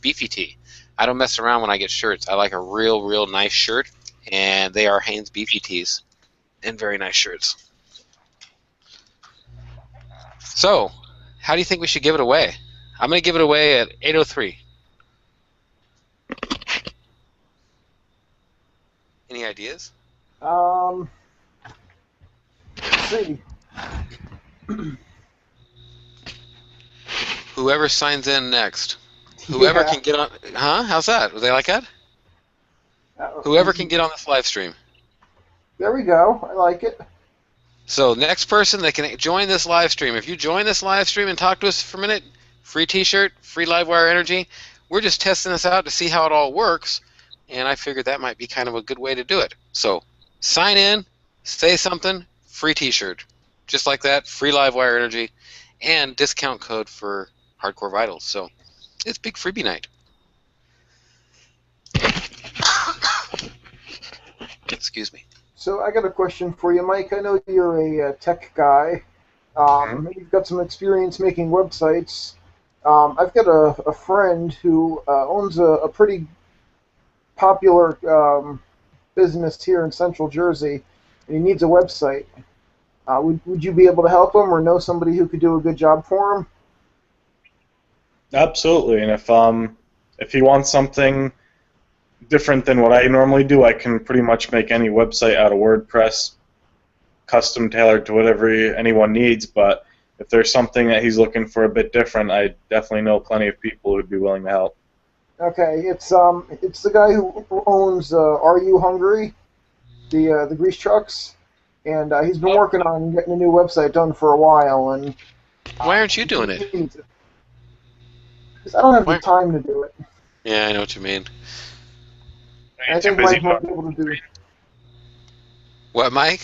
beefy tee. I don't mess around when I get shirts. I like a real nice shirt, and they are Hanes beefy tees, and very nice shirts. So, how do you think we should give it away? I'm going to give it away at 8:03. Any ideas? Let's see. Whoever signs in next. Whoever can get on. Huh? How's that? Would they like that? Whoever can get on this live stream. There we go. I like it. So next person that can join this live stream. If you join this live stream and talk to us for a minute, free T-shirt, free Livewire Energy. We're just testing this out to see how it all works, and I figured that might be kind of a good way to do it. So sign in, say something, free T-shirt, just like that, free Livewire Energy, and discount code for Hardcore Vitals. So it's big freebie night. Excuse me. So I got a question for you, Mike. I know you're a tech guy. You've got some experience making websites. I've got a friend who owns a pretty popular business here in Central Jersey, and he needs a website. Would you be able to help him, or know somebody who could do a good job for him? Absolutely, and if he wants something different than what I normally do, I can pretty much make any website out of WordPress, custom tailored to whatever anyone needs. But if there's something that he's looking for a bit different, I definitely know plenty of people who'd be willing to help. Okay, it's the guy who owns Are You Hungry, the grease trucks, and he's been working on getting a new website done for a while. And why aren't you doing it? Because I don't have the time to do it. Yeah, I know what you mean. I think Mike might be able to do it. What, Mike?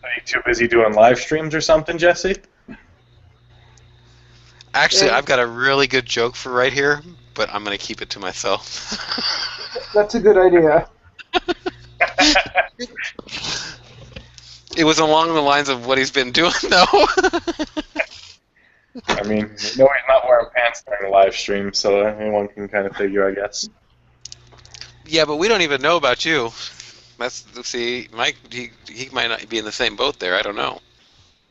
Are you too busy doing live streams or something, Jesse? Actually, I've got a really good joke for right here, but I'm going to keep it to myself. That's a good idea. It was along the lines of what he's been doing, though. I mean, he's not wearing pants during the live stream, so anyone can kind of figure, I guess. Yeah, but we don't even know about you. See, Mike, he might not be in the same boat there. I don't know.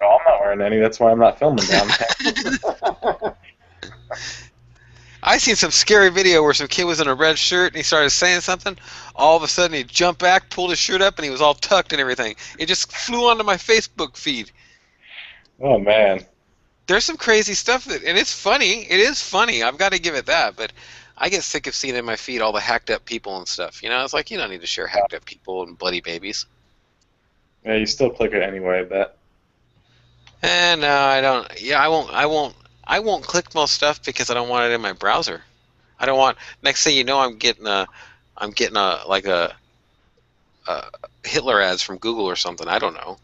No, I'm not wearing any. That's why I'm not filming down. I seen some scary video where some kid was in a red shirt and he started saying something. All of a sudden, he jumped back, pulled his shirt up, and he was all tucked and everything. It just flew onto my Facebook feed. Oh man. There's some crazy stuff and it's funny. It is funny. I've got to give it that. But I get sick of seeing in my feed all the hacked up people and stuff. You know, it's like you don't need to share hacked up people and bloody babies. Yeah, you still click it anyway, I bet. And I don't. Yeah, I won't click most stuff because I don't want it in my browser. I don't want. Next thing you know, I'm getting a Hitler ads from Google or something. I don't know.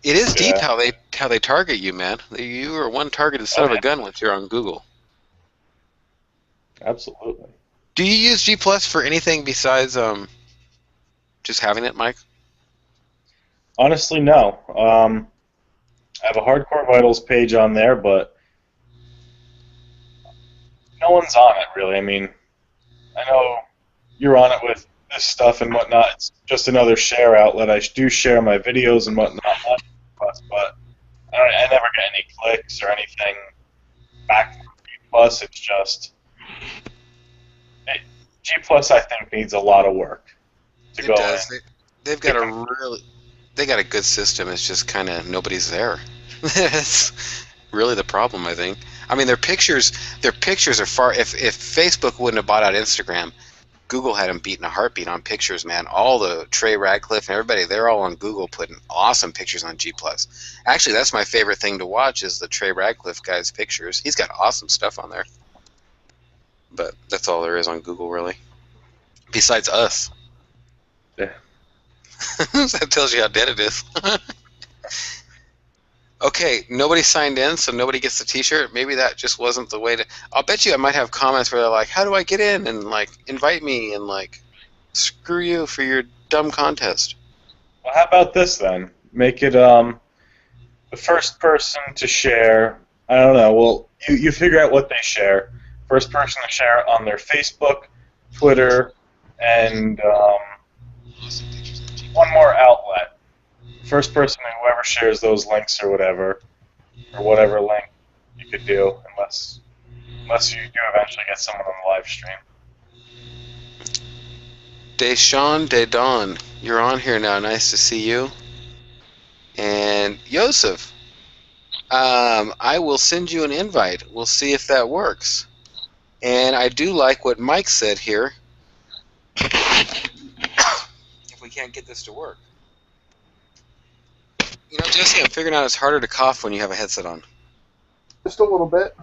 It is deep how they target you, man. You are one targeted son of a gun once you're on Google. Absolutely. Do you use G Plus for anything besides just having it, Mike? Honestly, no. I have a Hardcore Vitals page on there, but no one's on it, really. I mean, I know you're on it with this stuff and whatnot. It's just another share outlet. I do share my videos and whatnot on G Plus, but I never get any clicks or anything back from G Plus. It's just... G Plus, I think, needs a lot of work to go in. They've got they got a good system. It's just kind of nobody's there. That's really the problem, I think. I mean, their pictures are far. If Facebook wouldn't have bought out Instagram, Google had them beating a heartbeat on pictures, man. All the Trey Radcliffe and everybody, they're all on Google putting awesome pictures on G Plus. Actually, that's my favorite thing to watch is the Trey Radcliffe guy's pictures. He's got awesome stuff on there. But that's all there is on Google, really. Besides us. Yeah. That tells you how dead it is. Okay, nobody signed in, so nobody gets the T-shirt. Maybe that just wasn't the way to... I'll bet you I might have comments where they're like, how do I get in? And, like, invite me, and, like, screw you for your dumb contest. Well, how about this, then? Make it, the first person to share... I don't know, well, you figure out what they share. First person to share it on their Facebook, Twitter, and, one more outlet. First person, whoever shares those links or whatever link you could do, unless you do eventually get someone on the live stream. Deshaun Dedon, you're on here now. Nice to see you. And Yosef, I will send you an invite. We'll see if that works. And I do like what Mike said here. If we can't get this to work. You know, Jesse, I'm figuring out it's harder to cough when you have a headset on. Just a little bit.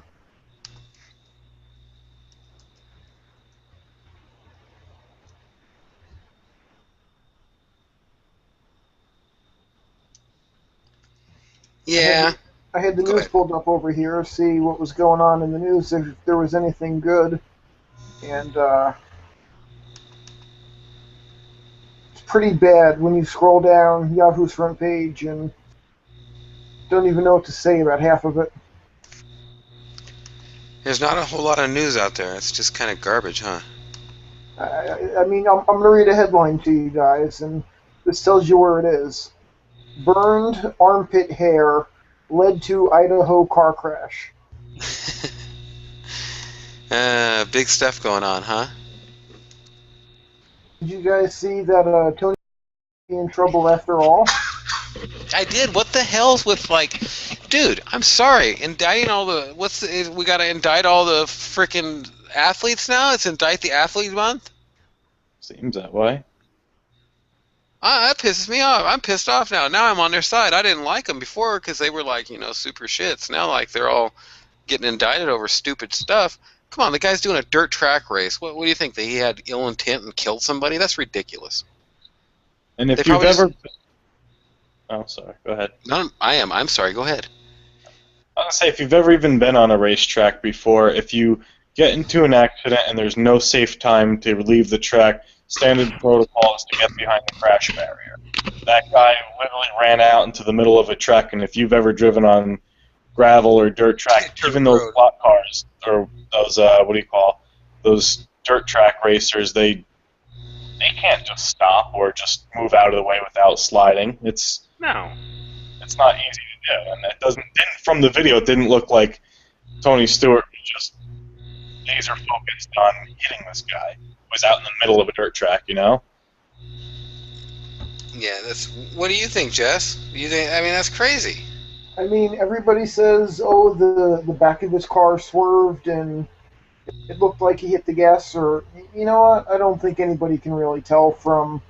Yeah. I had the news pulled up over here, see what was going on in the news, if there was anything good. And it's pretty bad when you scroll down Yahoo's front page and don't even know what to say about half of it. There's not a whole lot of news out there. It's just kind of garbage, huh? I mean, I'm going to read a headline to you guys, and this tells you where it is. Burned armpit hair led to Idaho car crash. Big stuff going on, huh? Did you guys see that Tony in trouble after all? I did. What the hell's with, like, dude, I'm sorry, indicting all the, we gotta indict all the frickin' athletes now? It's indict the athlete month? Seems that way. That pisses me off. I'm pissed off now. Now I'm on their side. I didn't like them before because they were, like, you know, super shits. Now, like, they're all getting indicted over stupid stuff. Come on, the guy's doing a dirt track race. What do you think, that he had ill intent and killed somebody? That's ridiculous. And if you've ever... Oh, sorry. Go ahead. No, I'm sorry. Go ahead. I was going to say, if you've ever even been on a racetrack before, if you get into an accident and there's no safe time to leave the track, standard protocol is to get behind the crash barrier. That guy literally ran out into the middle of a track, and if you've ever driven on gravel or dirt track, Dirt even those road. block cars or those those dirt track racers, they can't just stop or just move out of the way without sliding. It's No. not easy to do, and from the video it didn't look like Tony Stewart was just laser focused on hitting this guy. He was out in the middle of a dirt track, you know? Yeah, what do you think, Jess? That's crazy. I mean, everybody says, oh, the back of his car swerved and it looked like he hit the gas, or, you know what? I don't think anybody can really tell from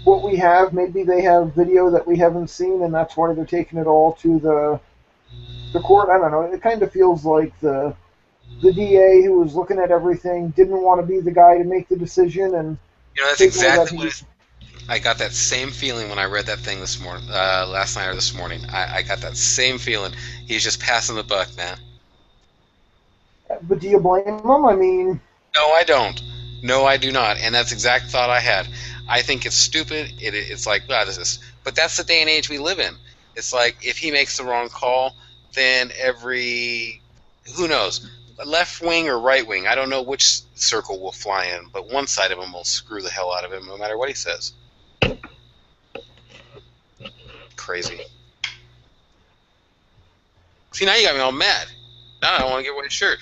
what we have. Maybe they have video that we haven't seen, and that's why they're taking it all to the court. I don't know. It kind of feels like the DA who was looking at everything didn't want to be the guy to make the decision, and That's exactly what I got that same feeling when I read that thing this morning, last night or this morning. I got that same feeling. He's just passing the buck, man. But do you blame him? I mean... No, I don't. No, I do not. And that's the exact thought I had. I think it's stupid. It's like, this is... But that's the day and age we live in. It's like, if he makes the wrong call, then who knows? Left wing or right wing, I don't know which circle will fly in, but one side of him will screw the hell out of him no matter what he says. Crazy. See, now you got me all mad. Now I don't want to give away the shirt.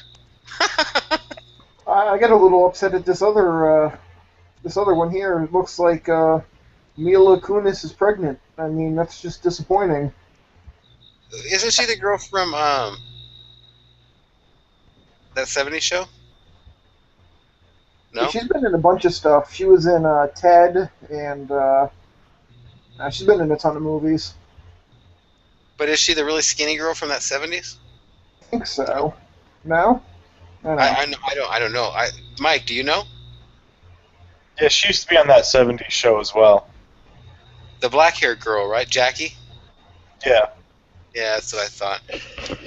I got a little upset at this other one here. It looks like Mila Kunis is pregnant. I mean, that's just disappointing. Isn't she the girl from that 70s show? No? She's been in a bunch of stuff. She was in Ted, and she's been in a ton of movies. But is she the really skinny girl from that 70s? I think so. No? I don't know. Mike, do you know? Yeah, she used to be on that 70s show as well. The black-haired girl, right? Jackie? Yeah. Yeah, that's what I thought.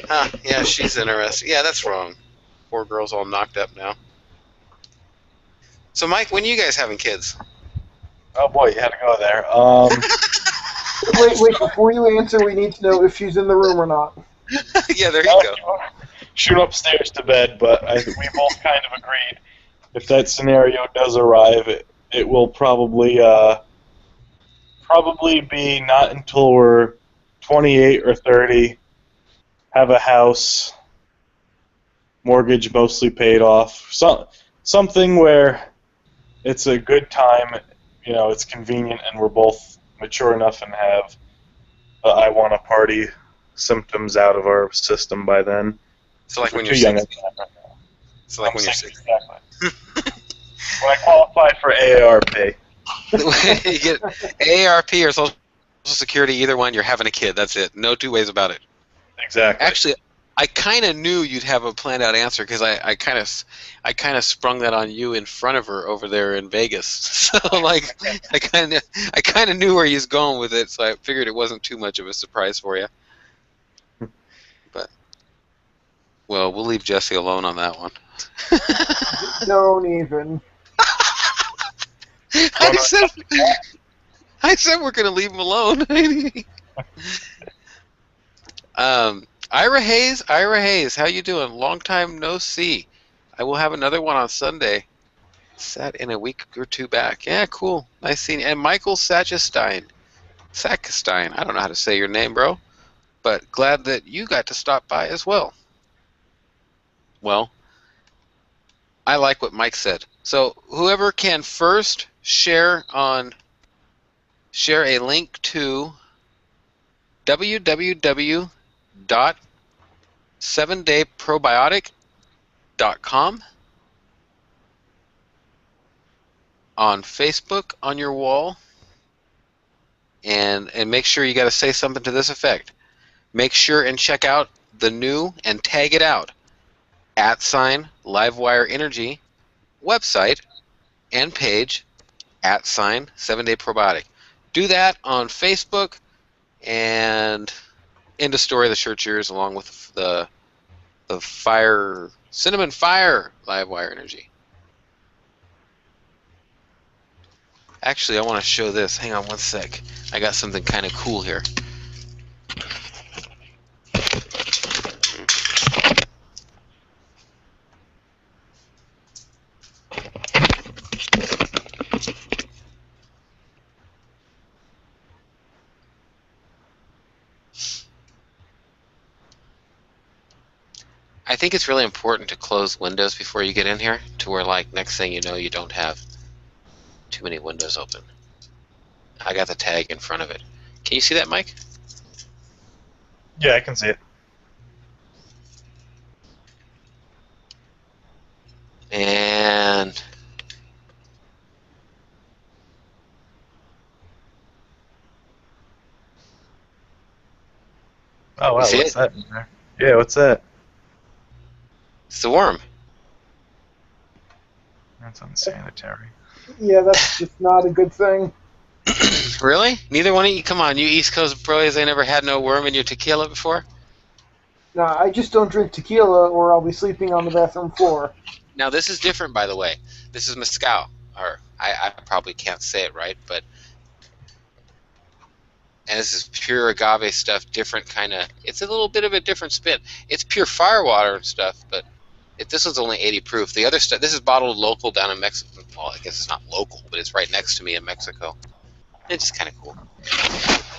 Huh, yeah, she's interesting. Yeah, that's wrong. Poor girl's all knocked up now. So, Mike, when are you guys having kids? Oh, boy, you had to go there. Wait, before you answer, we need to know if she's in the room or not. Yeah, there you go. Shoot upstairs to bed, but we both kind of agreed if that scenario does arrive, it will probably be not until we're 28 or 30, have a house, mortgage mostly paid off, something where it's a good time, it's convenient, and we're both mature enough and have I want to party symptoms out of our system by then. So like when you're you're 60. So like when you're 60. Exactly. When I qualified for AARP. You get AARP or Social Security, either one, you're having a kid. That's it. No two ways about it. Exactly. Actually, I kind of knew you'd have a planned out answer because I kind of sprung that on you in front of her over there in Vegas. So like I kind of knew where he was going with it, so I figured it wasn't too much of a surprise for you. But well, we'll leave Jesse alone on that one. Don't even. I said we're gonna leave him alone. Ira Hayes, how you doing? Long time no see. I will have another one on Sunday. Sat in a week or two back. Yeah, cool. Nice seeing you. And Michael Sackestein. I don't know how to say your name, bro. But glad that you got to stop by as well. Well, I like what Mike said. So whoever can first share a link to www.7dayprobiotic.com on Facebook on your wall, and make sure you got to say something to this effect. Make sure and check out the new and tag it out @Livewire Energy website and page @7Day Probiotic. Do that on Facebook and end of story. The shirt's yours along with the fire Cinnamon Fire Livewire Energy. Actually, I want to show this. Hang on one sec. I got something kind of cool here. I think it's really important to close windows before you get in here, to where, like, next thing you know, you don't have too many windows open. I got the tag in front of it. Can you see that, Mike? Yeah, I can see it. And Oh, wow, you see what's it? that in there? Yeah, what's that? It's the worm. That's unsanitary. Yeah, that's just not a good thing. Really? Neither one of you? Come on, you East Coast bros, ain't never had no worm in your tequila before? No, I just don't drink tequila or I'll be sleeping on the bathroom floor. Now, this is different, by the way. This is mezcal. Or, I probably can't say it right, but... And this is pure agave stuff, different kind of... It's a little bit of a different spin. It's pure firewater and stuff, but this one's only 80 proof. The other stuff... This is bottled local down in Mexico. Well, I guess it's not local, but it's right next to me in Mexico. It's just kind of cool.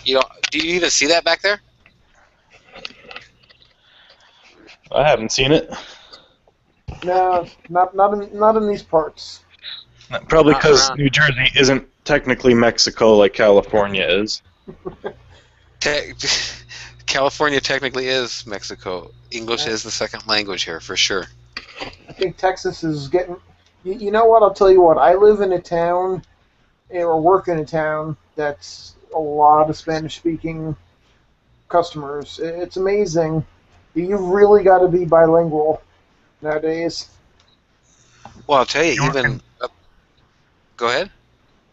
You know, do you even see that back there? I haven't seen it. No, not in these parts. Probably Not because around. New Jersey isn't technically Mexico like California is. California technically is Mexico. English is the second language here, for sure. I think Texas is getting... You know what? I'll tell you what. I live in a town, or work in a town, that's a lot of Spanish-speaking customers. It's amazing. You've really got to be bilingual nowadays. Well, I'll tell you, You're even... Go ahead.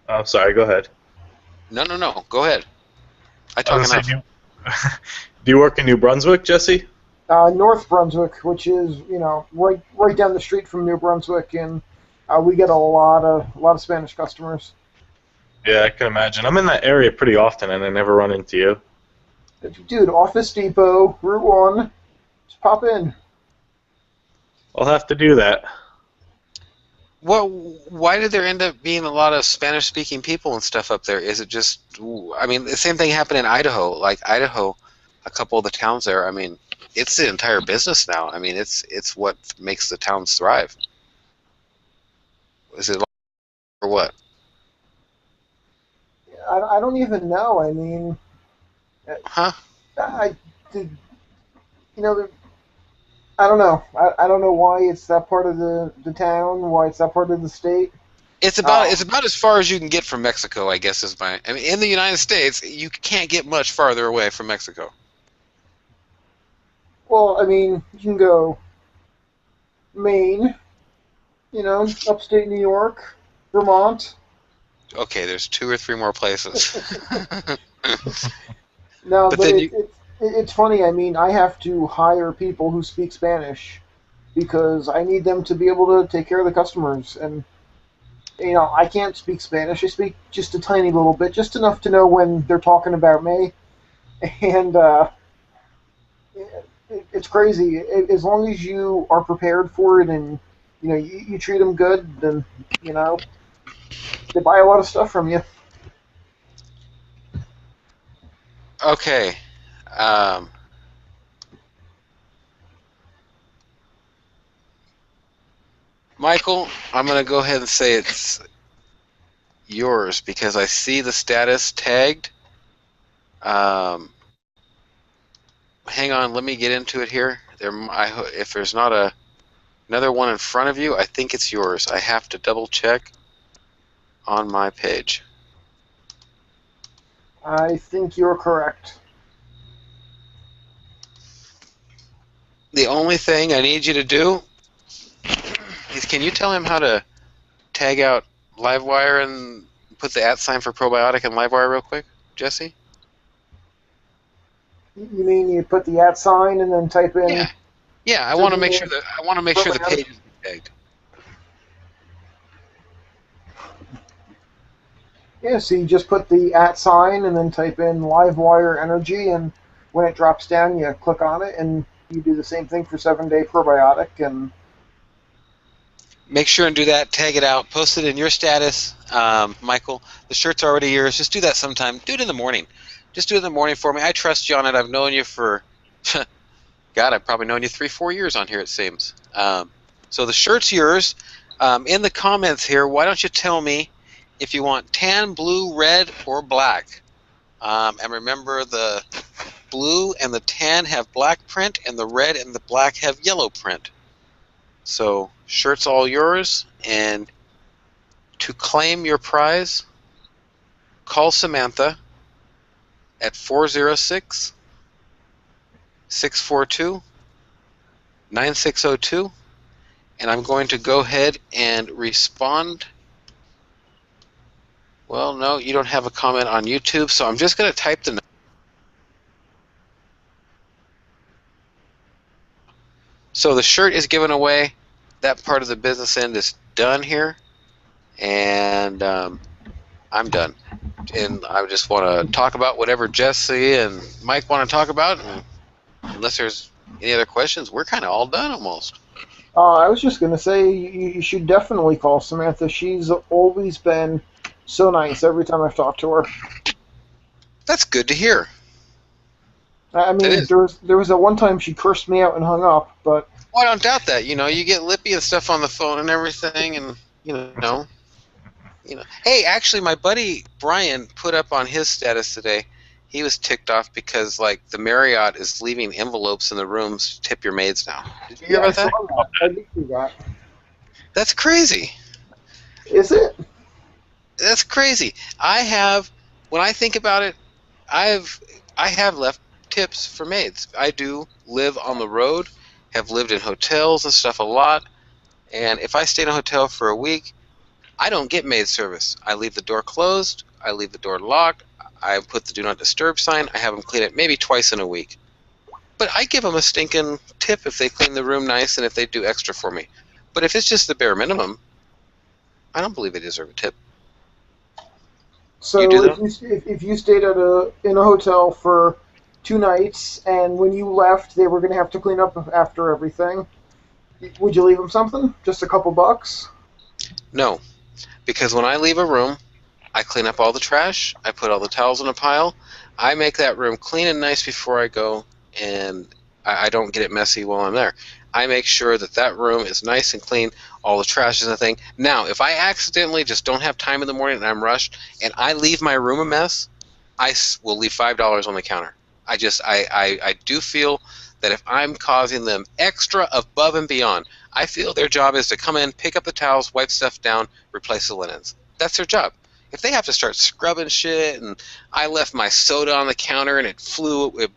Oh, sorry, go ahead. No. Go ahead. I I talk was enough. gonna say, do you work in New Brunswick, Jesse? North Brunswick, which is right down the street from New Brunswick, and we get a lot of Spanish customers. Yeah, I can imagine. I'm in that area pretty often, and I never run into you. Dude, Office Depot, Route 1, just pop in. I'll have to do that. Well, why did there end up being a lot of Spanish-speaking people and stuff up there? Is it just... I mean, the same thing happened in Idaho. Like, Idaho, a couple of the towns there, I mean, it's the entire business now. I mean, it's what makes the towns thrive. Is it or what? I don't even know. I mean, Huh? I did, I don't know. I don't know why it's that part of the town, why it's that part of the state. It's about as far as you can get from Mexico, I guess is my... I mean, in the United States, you can't get much farther away from Mexico. Well, I mean, you can go Maine, upstate New York, Vermont. Okay, there's 2 or 3 more places. No, But but then it's funny. I mean, I have to hire people who speak Spanish because I need them to be able to take care of the customers. And, I can't speak Spanish. I speak just a tiny little bit, just enough to know when they're talking about me. And it's crazy. As long as you are prepared for it and, you treat them good, then, they buy a lot of stuff from you. Okay. Michael, I'm going to go ahead and say it's yours because I see the status tagged. Hang on, let me get into it here. If there's not another one in front of you, I think it's yours. I have to double check on my page. I think you're correct. The only thing I need you to do is, can you tell him how to tag out Livewire and put the @ sign for probiotic and Livewire real quick, Jesse? You mean you put the @ sign and then type in... Yeah. Yeah, I So want to do make you sure the page is tagged. Yeah, so you just put the @ sign and then type in Livewire Energy, and when it drops down, you click on it, and you do the same thing for 7-Day Probiotic. And Make sure and do that. Tag it out. Post it in your status, Michael. The shirt's already yours. Just do that sometime. Do it in the morning. Just do it in the morning for me. I trust you on it. I've known you for, God, I've probably known you 3-4 years on here, it seems. So the shirt's yours. In the comments here, why don't you tell me if you want tan, blue, red, or black? And remember, the blue and the tan have black print, and the red and the black have yellow print. So shirt's all yours, and to claim your prize, call Samantha at 406-642-9602, and I'm going to go ahead and respond. Well, no, you don't have a comment on YouTube, so I'm just going to type the number. So the shirt is given away. That part of the business end is done here, and I'm done. And I just want to talk about whatever Jesse and Mike want to talk about. And unless there's any other questions, we're kind of all done almost. I was just going to say, you should definitely call Samantha. She's always been so nice every time I've talked to her. That's good to hear. I mean, there was a one time she cursed me out and hung up, but... Well, I don't doubt that. You know, you get lippy and stuff on the phone and everything, and, you know. Hey, actually, my buddy Brian put up on his status today, he was ticked off because, like, the Marriott is leaving envelopes in the rooms to tip your maids now. Did you hear about that? I did see that. That's crazy. Is it? That's crazy. When I think about it, I have left tips for maids. I do live on the road, have lived in hotels and stuff a lot, and if I stay in a hotel for a week, I don't get maid service. I leave the door closed, I leave the door locked, I put the do not disturb sign, I have them clean it maybe twice in a week. But I give them a stinking tip if they clean the room nice and if they do extra for me. But if it's just the bare minimum, I don't believe they deserve a tip. So if you stayed in a hotel for 2 nights, and when you left, they were going to have to clean up after everything, would you leave them something? Just a couple bucks? No, because when I leave a room, I clean up all the trash, I put all the towels in a pile, I make that room clean and nice before I go, and I don't get it messy while I'm there. I make sure that room is nice and clean, all the trash is a thing. Now, if I accidentally just don't have time in the morning and I'm rushed, and I leave my room a mess, I will leave $5 on the counter. I do feel that if I'm causing them extra above and beyond, I feel their job is to come in, pick up the towels, wipe stuff down, replace the linens. That's their job. If they have to start scrubbing shit, and I left my soda on the counter and it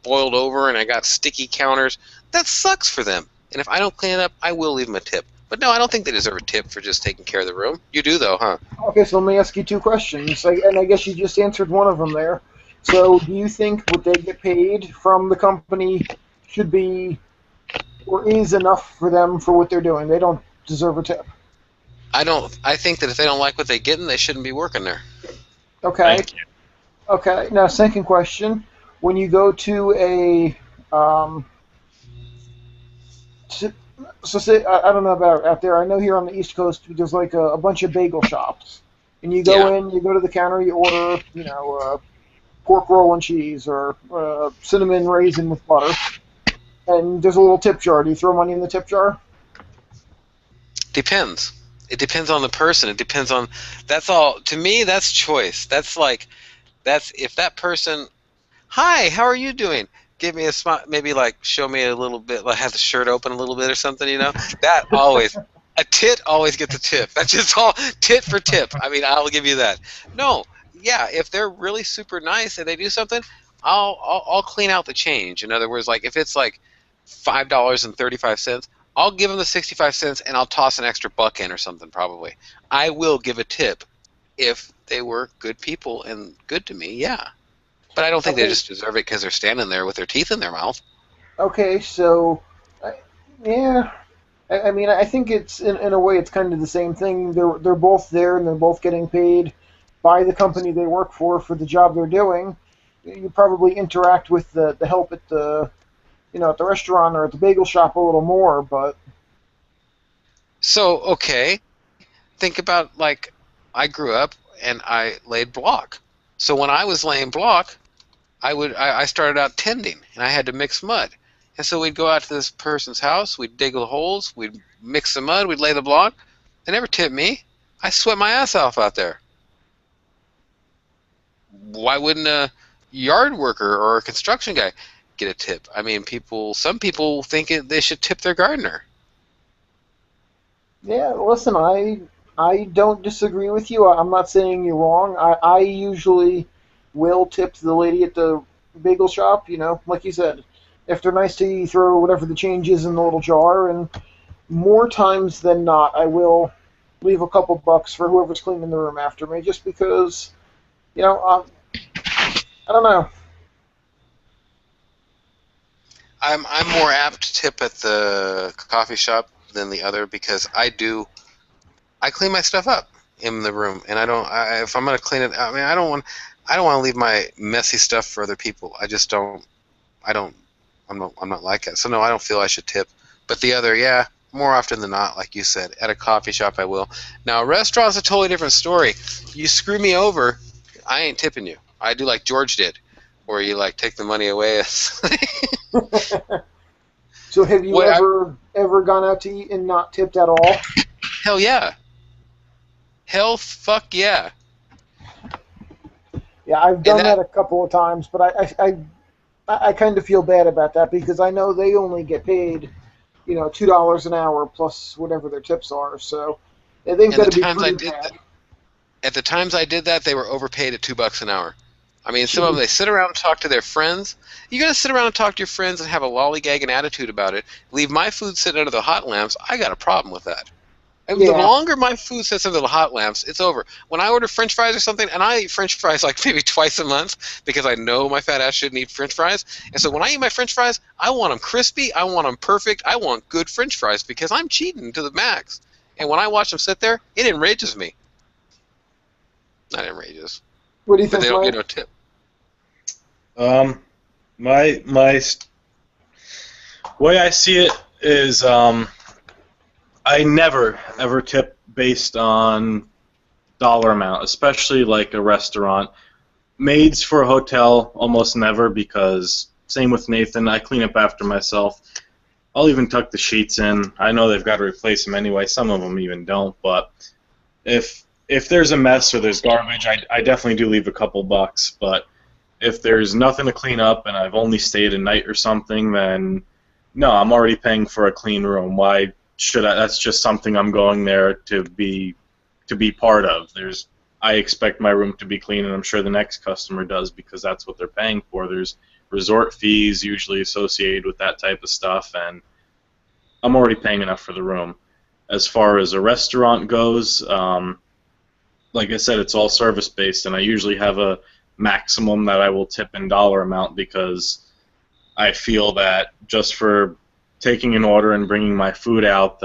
boiled over and I got sticky counters, that sucks for them. And if I don't clean it up, I will leave them a tip. But no, I don't think they deserve a tip for just taking care of the room. You do, though, huh? Okay, so let me ask you 2 questions, and I guess you just answered one of them there. So do you think what they get paid from the company should be, or is enough for them for what they're doing? They don't deserve a tip. I think that if they don't like what they're getting, they shouldn't be working there. Okay. Thank you. Okay, now second question. When you go to a... so say, I don't know about out there. I know here on the East Coast there's like a bunch of bagel shops. And you go in, you go to the counter, you order, pork roll and cheese or cinnamon raisin with butter. And there's a little tip jar. Do you throw money in the tip jar? Depends. It depends on the person. It depends on. That's all. To me, that's choice. That's if that person. Hi, how are you doing? Give me a smile. Maybe like show me a little bit. Like have the shirt open a little bit or something. That always. A tit always gets a tip. That's just all tit for tip. I mean, I'll give you that. No, yeah, if they're really super nice and they do something, I'll clean out the change. In other words, like if it's like $5.35, I'll give them the 65 cents and I'll toss an extra buck in or something probably. I will give a tip if they were good people and good to me, yeah. But I don't think they just deserve it because they're standing there with their teeth in their mouth. Okay, so Yeah. I mean, I think it's in a way it's kind of the same thing. They're both there and they're both getting paid by the company they work for the job they're doing. You probably interact with the help at the at the restaurant or at the bagel shop a little more, but So, okay, think about, like, I grew up and I laid block. So when I was laying block, I started out tending and I had to mix mud. And so we'd go out to this person's house, we'd dig the holes, we'd mix the mud, we'd lay the block. They never tipped me. I sweat my ass off out there. Why wouldn't a yard worker or a construction guy get a tip? I mean, some people think they should tip their gardener. yeah, listen, I don't disagree with you. I'm not saying you're wrong. I usually will tip the lady at the bagel shop. Like you said, if they're nice to you, throw whatever the change is in the little jar, and more times than not, I will leave a couple bucks for whoever's cleaning the room after me, just because I don't know. I'm more apt to tip at the coffee shop than the other because I clean my stuff up in the room, and if I'm gonna clean it, I mean, I don't want to leave my messy stuff for other people. I'm not like that. So no, I don't feel I should tip. But the other, yeah, more often than not, like you said, at a coffee shop I will. Now, a restaurant's a totally different story. You screw me over, I ain't tipping you. I do like George did, where you like take the money away. So have you What ever gone out to eat and not tipped at all? Hell yeah. Hell fuck yeah. Yeah, I've done And that that a couple of times, but I kind of feel bad about that because I know they only get paid, $2 an hour plus whatever their tips are. So they've and got the to be times I pretty did bad. that, at the times I did that, they were overpaid at $2 an hour. I mean, some of them, Jeez. they sit around and talk to their friends. You gotta sit around and talk to your friends and have a lollygagging attitude about it. Leave my food sitting under the hot lamps. I got a problem with that. And the Yeah, longer my food sits under the hot lamps, it's over. When I order French fries or something, and I eat French fries like maybe twice a month because I know my fat ass shouldn't eat French fries. And so when I eat my French fries, I want them crispy. I want them perfect. I want good French fries because I'm cheating to the max. And when I watch them sit there, it enrages me. Not enrages, what do you but think, they don't get Mike? no tip. My way I see it is I never ever tip based on dollar amount, especially like a restaurant. Maids for a hotel, almost never, because same with Nathan, I clean up after myself. I'll even tuck the sheets in. I know they've got to replace them anyway. Some of them even don't. But if there's a mess or there's garbage, I definitely do leave a couple bucks. But if there's nothing to clean up and I've only stayed a night or something, then no, I'm already paying for a clean room. Why should I? That's just something I'm going there to be part of. I expect my room to be clean, and I'm sure the next customer does because that's what they're paying for. There's resort fees usually associated with that type of stuff, and I'm already paying enough for the room. As far as a restaurant goes, like I said, it's all service-based, and I usually have a maximum that I will tip in dollar amount because I feel that just for taking an order and bringing my food out,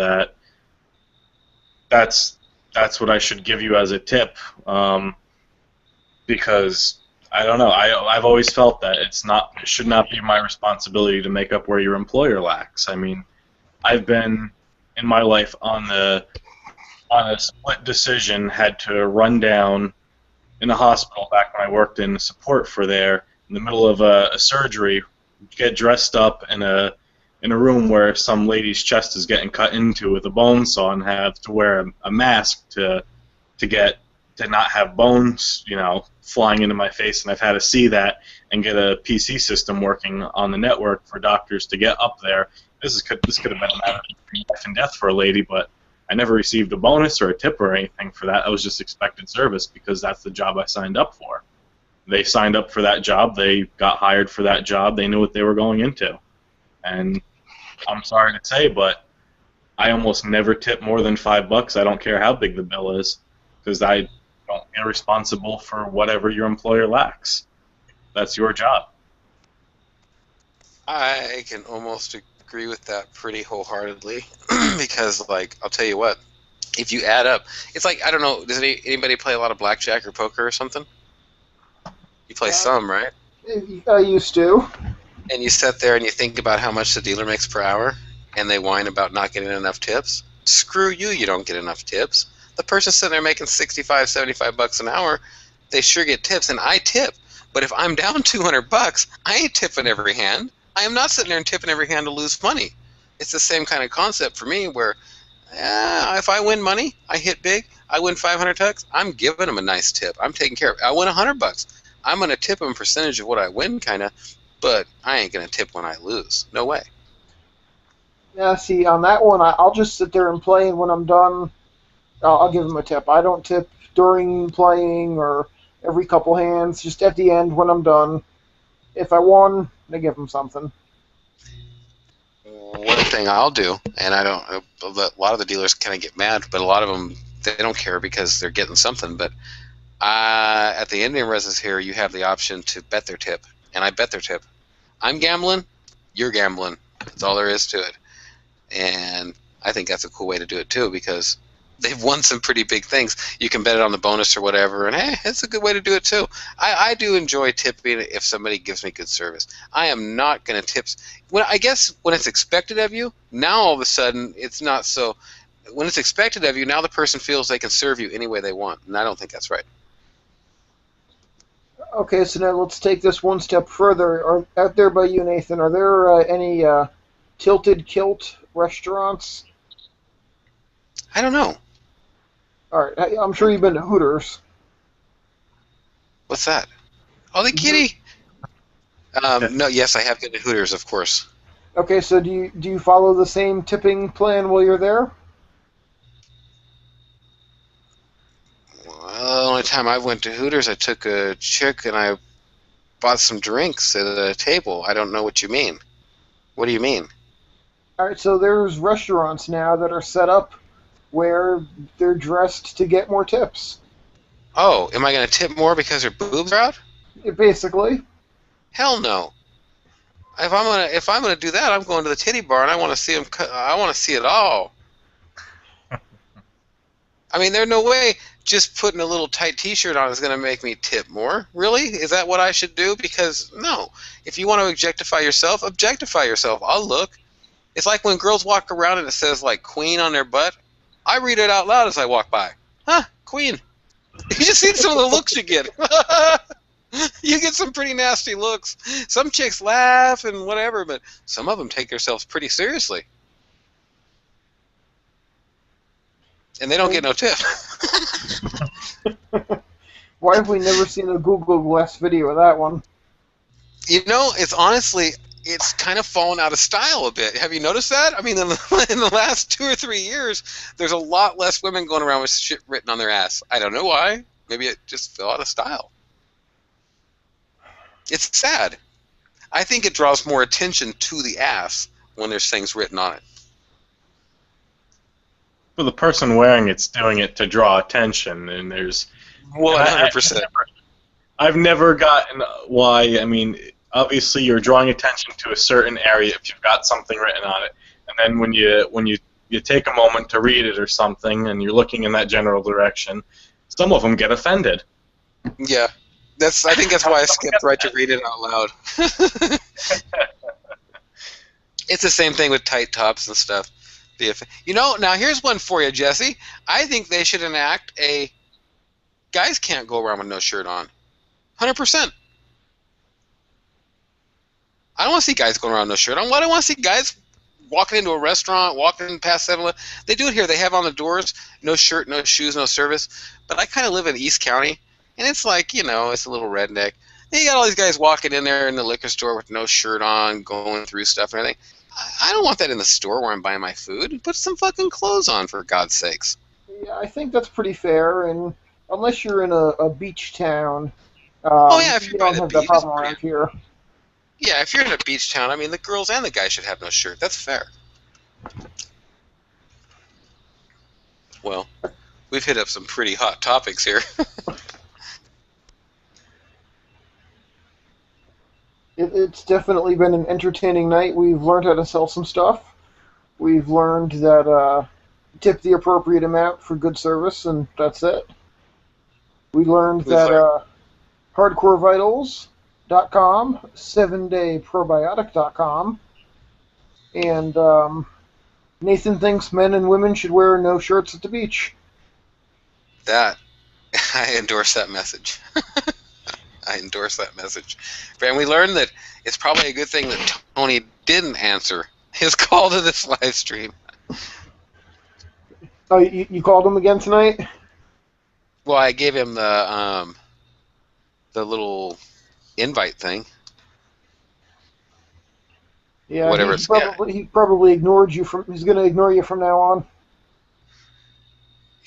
that's what I should give you as a tip, because I don't know. I've always felt that it should not be my responsibility to make up where your employer lacks. I mean, I've been in my life on a split decision, had to run down in a hospital back when I worked in support for there in the middle of a surgery, get dressed up in a room where some lady's chest is getting cut into with a bone saw and have to wear a mask to not have bones, flying into my face, and I've had to see that and get a PC system working on the network for doctors to get up there. This could have been a matter of life and death for a lady, but I never received a bonus or a tip or anything for that. I was just expected service because that's the job I signed up for. They signed up for that job. They got hired for that job. They knew what they were going into. And I'm sorry to say, but I almost never tip more than $5. I don't care how big the bill is, because I don't get responsible for whatever your employer lacks. That's your job. I can almost agree with that pretty wholeheartedly because, like, I'll tell you what, if you add up, it's like, I don't know, does anybody play a lot of blackjack or poker or something? You play some, right? I used to. And you sit there and you think about how much the dealer makes per hour, and they whine about not getting enough tips. Screw you, you don't get enough tips. The person sitting there making 65, 75 bucks an hour, they sure get tips, and I tip. But if I'm down 200 bucks, I ain't tipping every hand. I am not sitting there and tipping every hand to lose money. It's the same kind of concept for me where if I win money, I hit big, I win 500 bucks, I'm giving them a nice tip. I'm taking care of it. I win 100 bucks. I'm going to tip them a percentage of what I win, kind of, but I ain't going to tip when I lose. No way. Yeah, see, on that one, I'll just sit there and play, and when I'm done, I'll give them a tip. I don't tip during playing or every couple hands, just at the end when I'm done. If I won, I give them something. One thing I'll do, and I don't, a lot of the dealers kind of get mad, but a lot of them, they don't care because they're getting something. But at the Indian residence here, you have the option to bet their tip, and I bet their tip. I'm gambling, you're gambling. That's all there is to it. And I think that's a cool way to do it too, because they've won some pretty big things. You can bet it on the bonus or whatever, and hey, it's a good way to do it too. I do enjoy tipping if somebody gives me good service. I am not going to tip. I guess when it's expected of you, now all of a sudden it's not so. When it's expected of you, now the person feels they can serve you any way they want, and I don't think that's right. Okay, so now let's take this one step further. Out there by you, Nathan, are there any tilted kilt restaurants? I don't know. All right, I'm sure you've been to Hooters. What's that? Oh, the kitty. No, yes, I have been to Hooters, of course. Okay, so do you follow the same tipping plan while you're there? Well, the only time I went to Hooters, I took a chick and I bought some drinks at a table. I don't know what you mean. What do you mean? All right, so there's restaurants now that are set up where they're dressed to get more tips. Oh, am I going to tip more because her boobs are out? Basically. Hell no. If I'm gonna do that, I'm going to the titty bar and I want to see them. I want to see it all. I mean, there's no way just putting a little tight T-shirt on is going to make me tip more. Really? Is that what I should do? Because no. If you want to objectify yourself, objectify yourself. I'll look. It's like when girls walk around and it says like Queen on their butt. I read it out loud as I walk by. Huh, Queen. You just see some of the looks you get. You get some pretty nasty looks. Some chicks laugh and whatever, but some of them take themselves pretty seriously. And they don't get no tip. Why have we never seen a Google Glass video of that one? You know, it's kind of fallen out of style a bit. Have you noticed that? I mean, in the last 2 or 3 years, there's a lot less women going around with shit written on their ass. I don't know why. Maybe it just fell out of style. It's sad. I think it draws more attention to the ass when there's things written on it. For the person wearing it's doing it to draw attention, and there's... Well, 100%. I've never gotten why. I mean, obviously you're drawing attention to a certain area if you've got something written on it, and then when you take a moment to read it or something, and you're looking in that general direction, some of them get offended. Yeah, I think that's why I skipped right to read it out loud. It's the same thing with tight tops and stuff. You know, now here's one for you, Jesse. I think they should enact guys can't go around with no shirt on. 100%. I don't want to see guys going around with no shirt on. Why do I want to see guys walking into a restaurant, walking past 7-Eleven? They do it here. They have on the doors, no shirt, no shoes, no service. But I kind of live in East County, and it's like, you know, it's a little redneck. And you got all these guys walking in there in the liquor store with no shirt on, going through stuff and everything. I don't want that in the store where I'm buying my food. Put some fucking clothes on, for God's sakes. Yeah, I think that's pretty fair, and unless you're in a beach town, if you're you by don't the have beach, that problem around here. Yeah, if you're in a beach town, I mean, the girls and the guys should have no shirt. That's fair. Well, we've hit up some pretty hot topics here. It's definitely been an entertaining night. We've learned how to sell some stuff. We've learned that tip the appropriate amount for good service, and that's it. We learned We've learned. that hardcorevitals.com, 7dayprobiotic.com, and Nathan thinks men and women should wear no shirts at the beach. That, I endorse that message. I endorse that message. And we learned that it's probably a good thing that Tony didn't answer his call to this live stream. Oh, you called him again tonight? Well, I gave him the little invite thing. Yeah, Whatever he probably ignored you from. He's going to ignore you from now on. You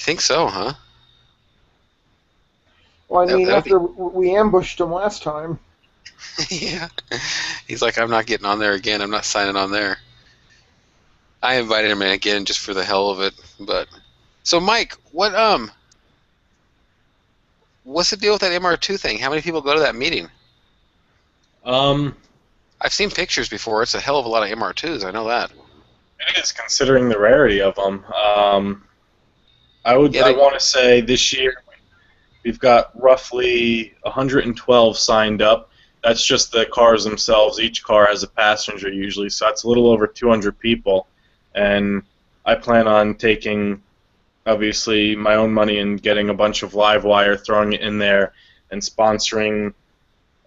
think so, huh? Well, I mean, after we ambushed him last time. Yeah. He's like, I'm not getting on there again. I'm not signing on there. I invited him in again just for the hell of it. But so, Mike, what's the deal with that MR2 thing? How many people go to that meeting? I've seen pictures before. It's a hell of a lot of MR2s. I know that. It is, considering the rarity of them. I want to say this year we've got roughly 112 signed up. That's just the cars themselves. Each car has a passenger usually, so that's a little over 200 people. And I plan on taking, obviously, my own money and getting a bunch of Livewire, throwing it in there, and sponsoring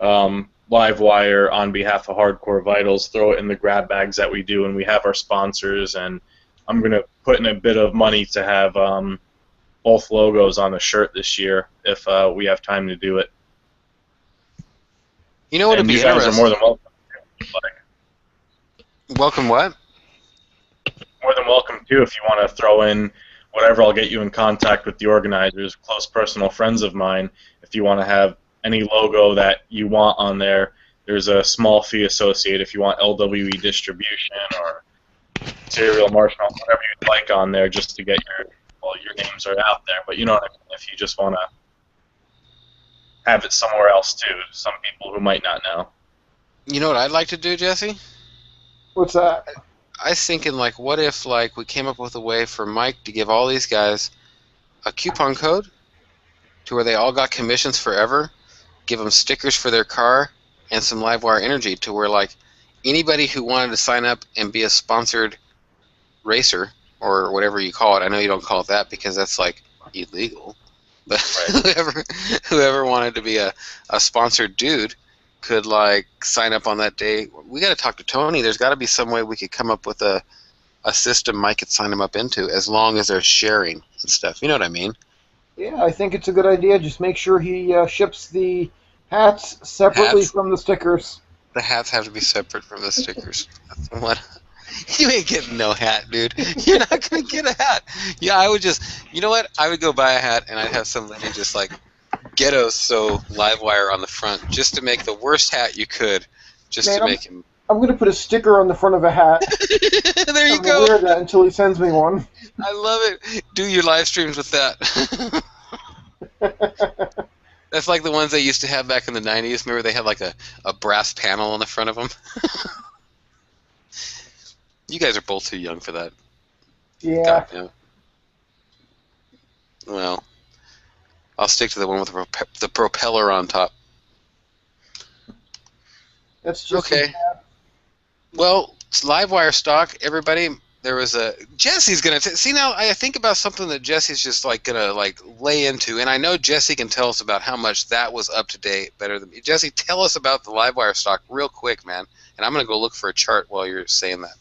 Livewire on behalf of Hardcore Vitals, throw it in the grab bags that we do, and we have our sponsors, and I'm going to put in a bit of money to have both logos on the shirt this year if we have time to do it. You know what would be interesting? You guys are more than welcome. Welcome what? More than welcome, too, if you want to throw in whatever. I'll get you in contact with the organizers, close personal friends of mine. If you want to have any logo that you want on there, there's a small fee associated if you want LWE distribution or Serial Marshmallow, whatever you'd like on there, just to get your names are out there. But you know what I mean, if you just want to have it somewhere else too, some people who might not know. You know what I'd like to do, Jesse? What's that? I was thinking, like, what if, like, we came up with a way for Mike to give all these guys a coupon code to where they all got commissions forever, give them stickers for their car, and some Livewire energy to where, like, anybody who wanted to sign up and be a sponsored racer, or whatever you call it, I know you don't call it that because that's, like, illegal, but right. whoever wanted to be a sponsored dude could, like, sign up on that day. We got to talk to Tony. There's got to be some way we could come up with a system Mike could sign them up into, as long as they're sharing and stuff. You know what I mean? Yeah, I think it's a good idea. Just make sure he ships the hats separately from the stickers. The hats have to be separate from the stickers. What? You ain't getting no hat, dude. You're not going to get a hat. Yeah, I would just, you know what? I would go buy a hat, and I'd have some lady just, like, ghetto sew Livewire on the front, just to make the worst hat you could, to make him. I'm going to put a sticker on the front of a hat. There you go. I'm going to wear that until he sends me one. I love it. Do your live streams with that. That's like the ones they used to have back in the 90s. Remember they had like a brass panel on the front of them? You guys are both too young for that. Yeah. God, yeah. Well, I'll stick to the one with the propeller on top. That's just okay. Well, it's Livewire stock, everybody. There was a Jesse's gonna see now. I think about something that Jesse's just like gonna like lay into, and I know Jesse can tell us about how much that was up to date, better than me. Jesse, tell us about the Livewire stock real quick, man. And I'm gonna go look for a chart while you're saying that.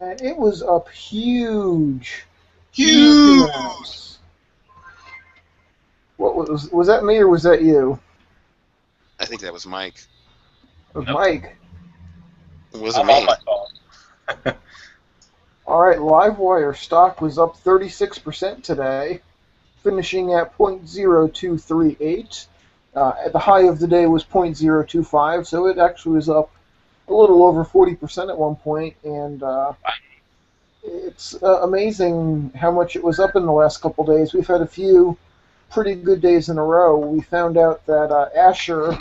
It was up huge. Huge. What was that me or was that you? I think that was Mike. It was Mike. It wasn't me. All right, Livewire stock was up 36% today, finishing at 0.0238. At the high of the day was 0.025, so it actually was up a little over 40% at one point, and it's amazing how much it was up in the last couple days. We've had a few pretty good days in a row. We found out that Asher,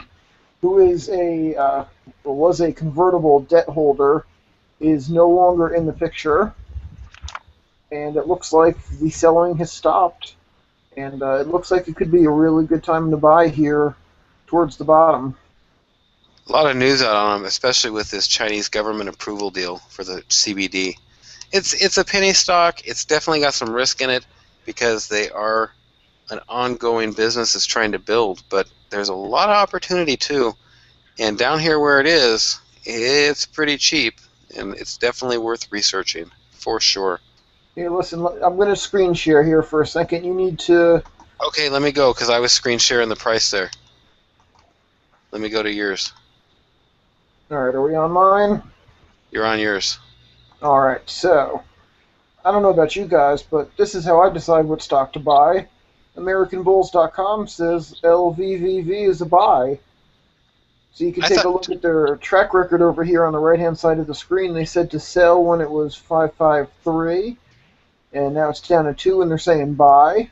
who is a was a convertible debt holder is no longer in the picture, and it looks like the selling has stopped. And it looks like it could be a really good time to buy here towards the bottom. A lot of news out on them, especially with this Chinese government approval deal for the CBD. It's a penny stock. It's definitely got some risk in it because they are an ongoing business that's trying to build, but there's a lot of opportunity too. And down here where it is, it's pretty cheap, and it's definitely worth researching for sure. Hey, listen, I'm going to screen share here for a second. You need to... Okay, let me go because I was screen sharing the price there. Let me go to yours. All right, are we on mine? You're on yours. All right, so I don't know about you guys, but this is how I decide what stock to buy. AmericanBulls.com says LVVV is a buy. So you can take a look at their track record over here on the right-hand side of the screen. They said to sell when it was 553, and now it's down to 2, and they're saying buy.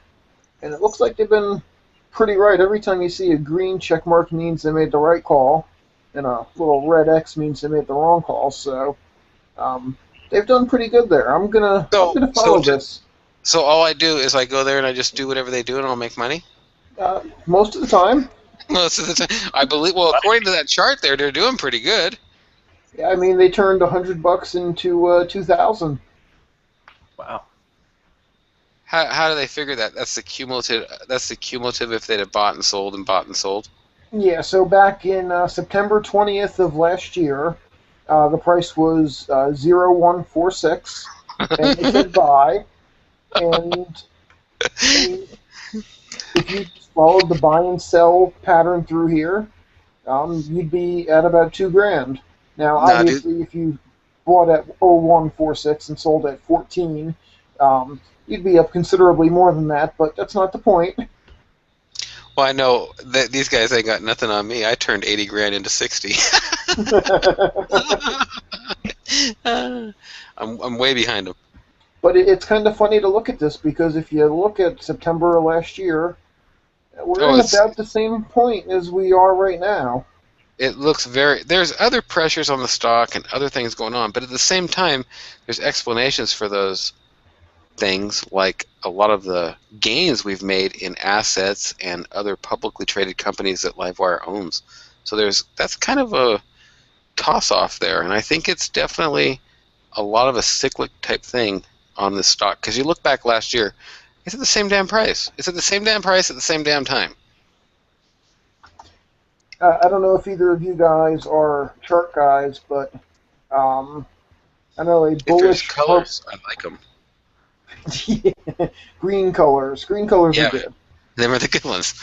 And it looks like they've been pretty right. Every time you see a green check mark means they made the right call, and a little red X means they made the wrong call. So they've done pretty good there. I'm gonna follow this. So all I do is I go there and I just do whatever they do and I'll make money? Most of the time. Most of the time. I believe, well, according to that chart there, they're doing pretty good. Yeah, I mean, they turned $100 into 2,000. Wow. How do they figure that? That's the cumulative. That's the cumulative if they'd have bought and sold and bought and sold. Yeah. So back in September 20th of last year, the price was 0.146, and they said buy. And if you followed the buy and sell pattern through here, you'd be at about $2,000. Now, obviously, if you bought at 0.146 and sold at 14, you'd be up considerably more than that. But that's not the point. Well, I know that these guys ain't got nothing on me. I turned $80,000 into 60. I'm way behind them. But it's kind of funny to look at this because if you look at September of last year, we're at about the same point as we are right now. It looks very... There's other pressures on the stock and other things going on, but at the same time, there's explanations for those things, like a lot of the gains we've made in assets and other publicly traded companies that Livewire owns. So that's kind of a toss-off there, and I think it's definitely a lot of a cyclic type thing on this stock, because you look back last year, it's at the same damn price. It's at the same damn price at the same damn time. I don't know if either of you guys are chart guys, but I know a bullish... colors, I like them. Yeah, green colors. Green colors are good. Them are the good ones.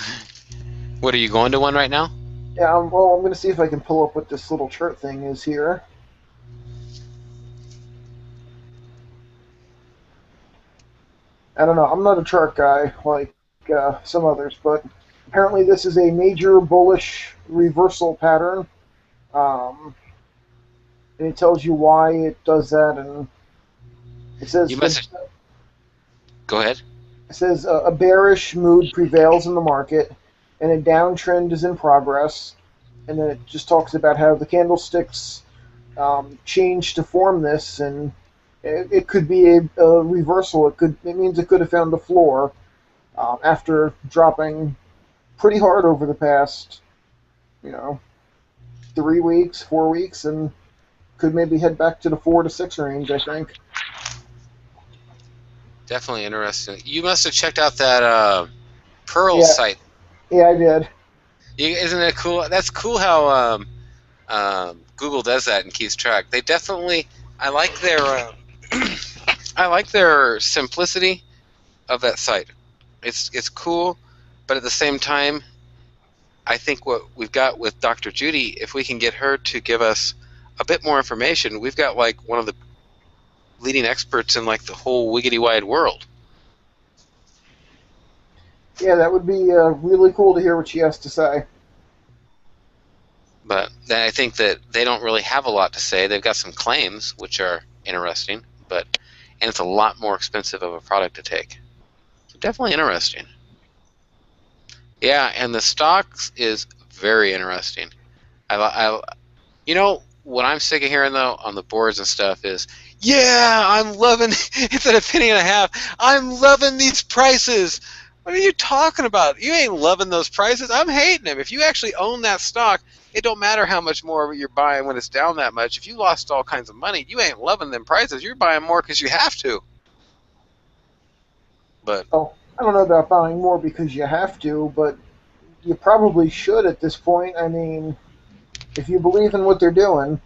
What, are you going to one right now? Yeah, well, I'm going to see if I can pull up what this little chart thing is here. I don't know. I'm not a chart guy like some others, but apparently this is a major bullish reversal pattern. And it tells you why it does that, and it says... Go ahead. It says a bearish mood prevails in the market, and a downtrend is in progress. And then it just talks about how the candlesticks change to form this, and it could be a reversal. It means it could have found the floor after dropping pretty hard over the past, 3 weeks, 4 weeks, and could maybe head back to the 4 to 6 range, I think. Definitely interesting. You must have checked out that Pearl site. Yeah, I did. Isn't it cool? That's cool how Google does that and keeps track. They definitely... I like their... I like their simplicity of that site. It's cool, but at the same time, I think what we've got with Dr. Judy, if we can get her to give us a bit more information, we've got like one of the leading experts in like the whole wiggity wide world. Yeah, that would be really cool to hear what she has to say. But I think that they don't really have a lot to say. They've got some claims, which are interesting, and it's a lot more expensive of a product to take. So definitely interesting. Yeah, and the stocks is very interesting. You know what I'm sick of hearing though on the boards and stuff is, yeah, I'm loving instead of penny and a half, I'm loving these prices. What are you talking about? You ain't loving those prices. I'm hating them. If you actually own that stock, it don't matter how much more you're buying when it's down that much. If you lost all kinds of money, you ain't loving them prices. You're buying more because you have to. But Well, I don't know about buying more because you have to, but you probably should at this point. I mean, if you believe in what they're doing.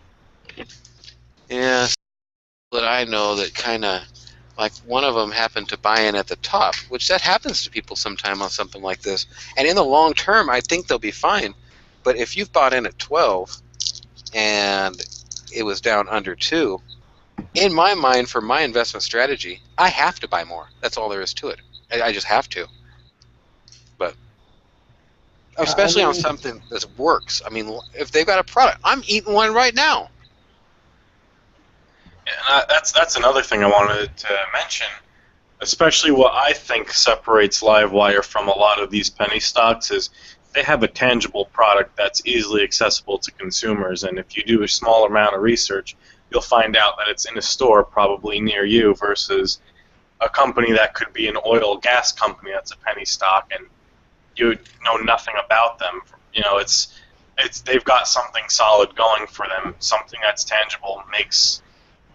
yeah, that I know that kind of like one of them happened to buy in at the top, which that happens to people sometime on something like this. And in the long term, I think they'll be fine. But if you've bought in at 12 and it was down under 2, in my mind, for my investment strategy, I have to buy more. That's all there is to it. I just have to. But especially on something that works. I mean, if they've got a product, I'm eating one right now. And that's another thing I wanted to mention, especially what I think separates Livewire from a lot of these penny stocks is they have a tangible product that's easily accessible to consumers, and if you do a small amount of research, you'll find out that it's in a store probably near you versus a company that could be an oil or gas company that's a penny stock, and you know nothing about them. You know, it's they've got something solid going for them, something that's tangible makes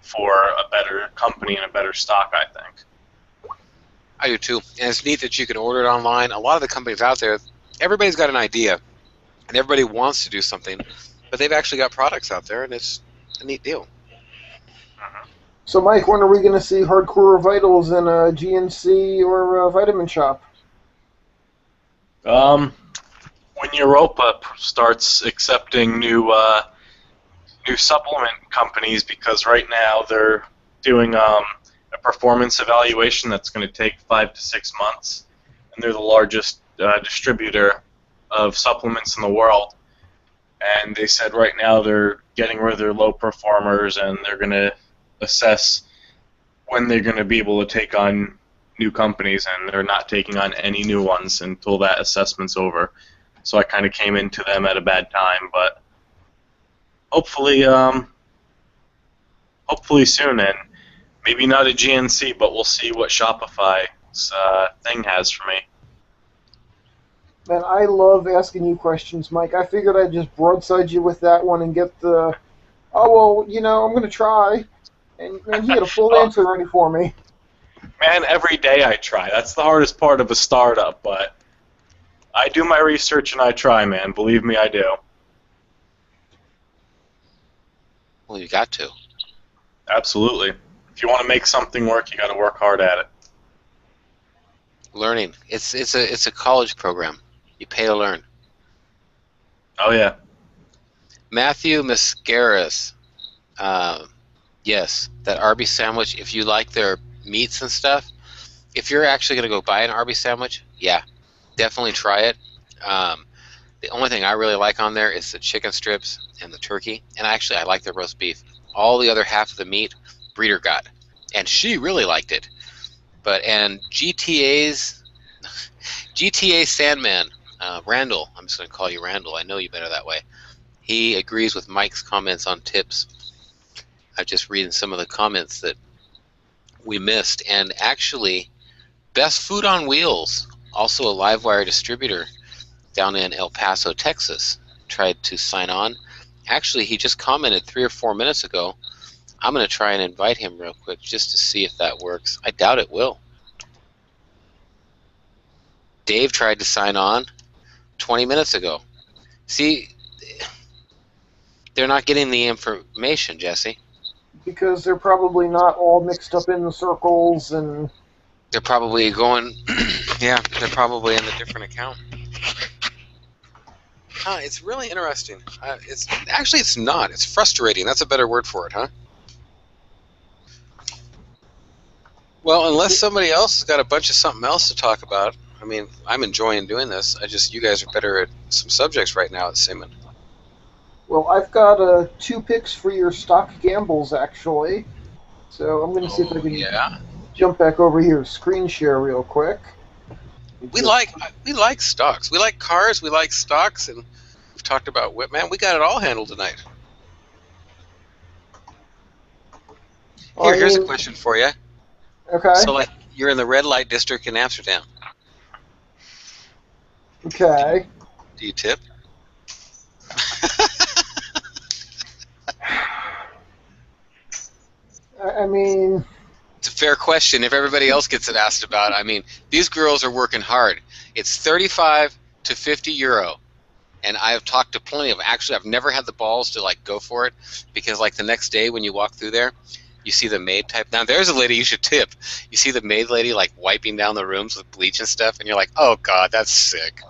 for a better company and a better stock, I think. I do too. And it's neat that you can order it online. A lot of the companies out there, everybody's got an idea, and everybody wants to do something, but they've actually got products out there, and it's a neat deal. So, Mike, when are we going to see Hardcore Vitals in a GNC or a Vitamin Shop? When Europa starts accepting new supplement companies, because right now they're doing a performance evaluation that's going to take 5 to 6 months, and they're the largest distributor of supplements in the world. And they said right now they're getting rid of their low performers, and they're going to assess when they're going to be able to take on new companies, and they're not taking on any new ones until that assessment's over. So I kind of came into them at a bad time, but hopefully soon, and maybe not a GNC, but we'll see what Shopify's thing has for me. Man, I love asking you questions, Mike. I figured I'd just broadside you with that one and get the, oh, well, you know, I'm going to try. And he had a full answer ready for me. Man, every day I try. That's the hardest part of a startup, but I do my research and I try, man. Believe me, I do. Well, you got to. Absolutely. If you want to make something work, you got to work hard at it. Learning. It's a college program. You pay to learn. Oh, yeah. Matthew Mascaras. Yes, that Arby's sandwich, if you like their meats and stuff, if you're actually going to go buy an Arby's sandwich, yeah, definitely try it. The only thing I really like on there is the chicken strips and the turkey, and actually I like the roast beef. All the other half of the meat, Breeder got, and she really liked it. And GTA Sandman, Randall, I'm just going to call you Randall, I know you better that way. He agrees with Mike's comments on tips. I'm just reading some of the comments that we missed. And actually, Best Food on Wheels, also a Livewire distributor down in El Paso, Texas, tried to sign on. Actually, he just commented 3 or 4 minutes ago. I'm going to try and invite him real quick just to see if that works. I doubt it will. Dave tried to sign on 20 minutes ago. See, they're not getting the information, Jesse. Because they're probably not all mixed up in the circles, and they're probably going, yeah, they're probably in a different account. It's really interesting. It's not. It's frustrating. That's a better word for it, huh? Well, unless somebody else has got a bunch of something else to talk about. I mean, I'm enjoying doing this. You guys are better at some subjects right now, it's seeming. Well, I've got 2 picks for your stock gambles, actually. So I'm going to see if I can jump back over here, screen share real quick. We like stocks. We like cars. We like stocks, and we've talked about Whitman. We got it all handled tonight. Here's a question for you. Okay. So, like, you're in the red light district in Amsterdam. Okay. Do you tip? I mean, It's a fair question. If everybody else gets it asked about, I mean, these girls are working hard. It's 35 to 50 euro. And I have talked to plenty of. Actually, I've never had the balls to like go for it because like the next day when you walk through there, you see the maid type. Now there's a lady you should tip. You see the maid lady like wiping down the rooms with bleach and stuff, and you're like, oh god, that's sick.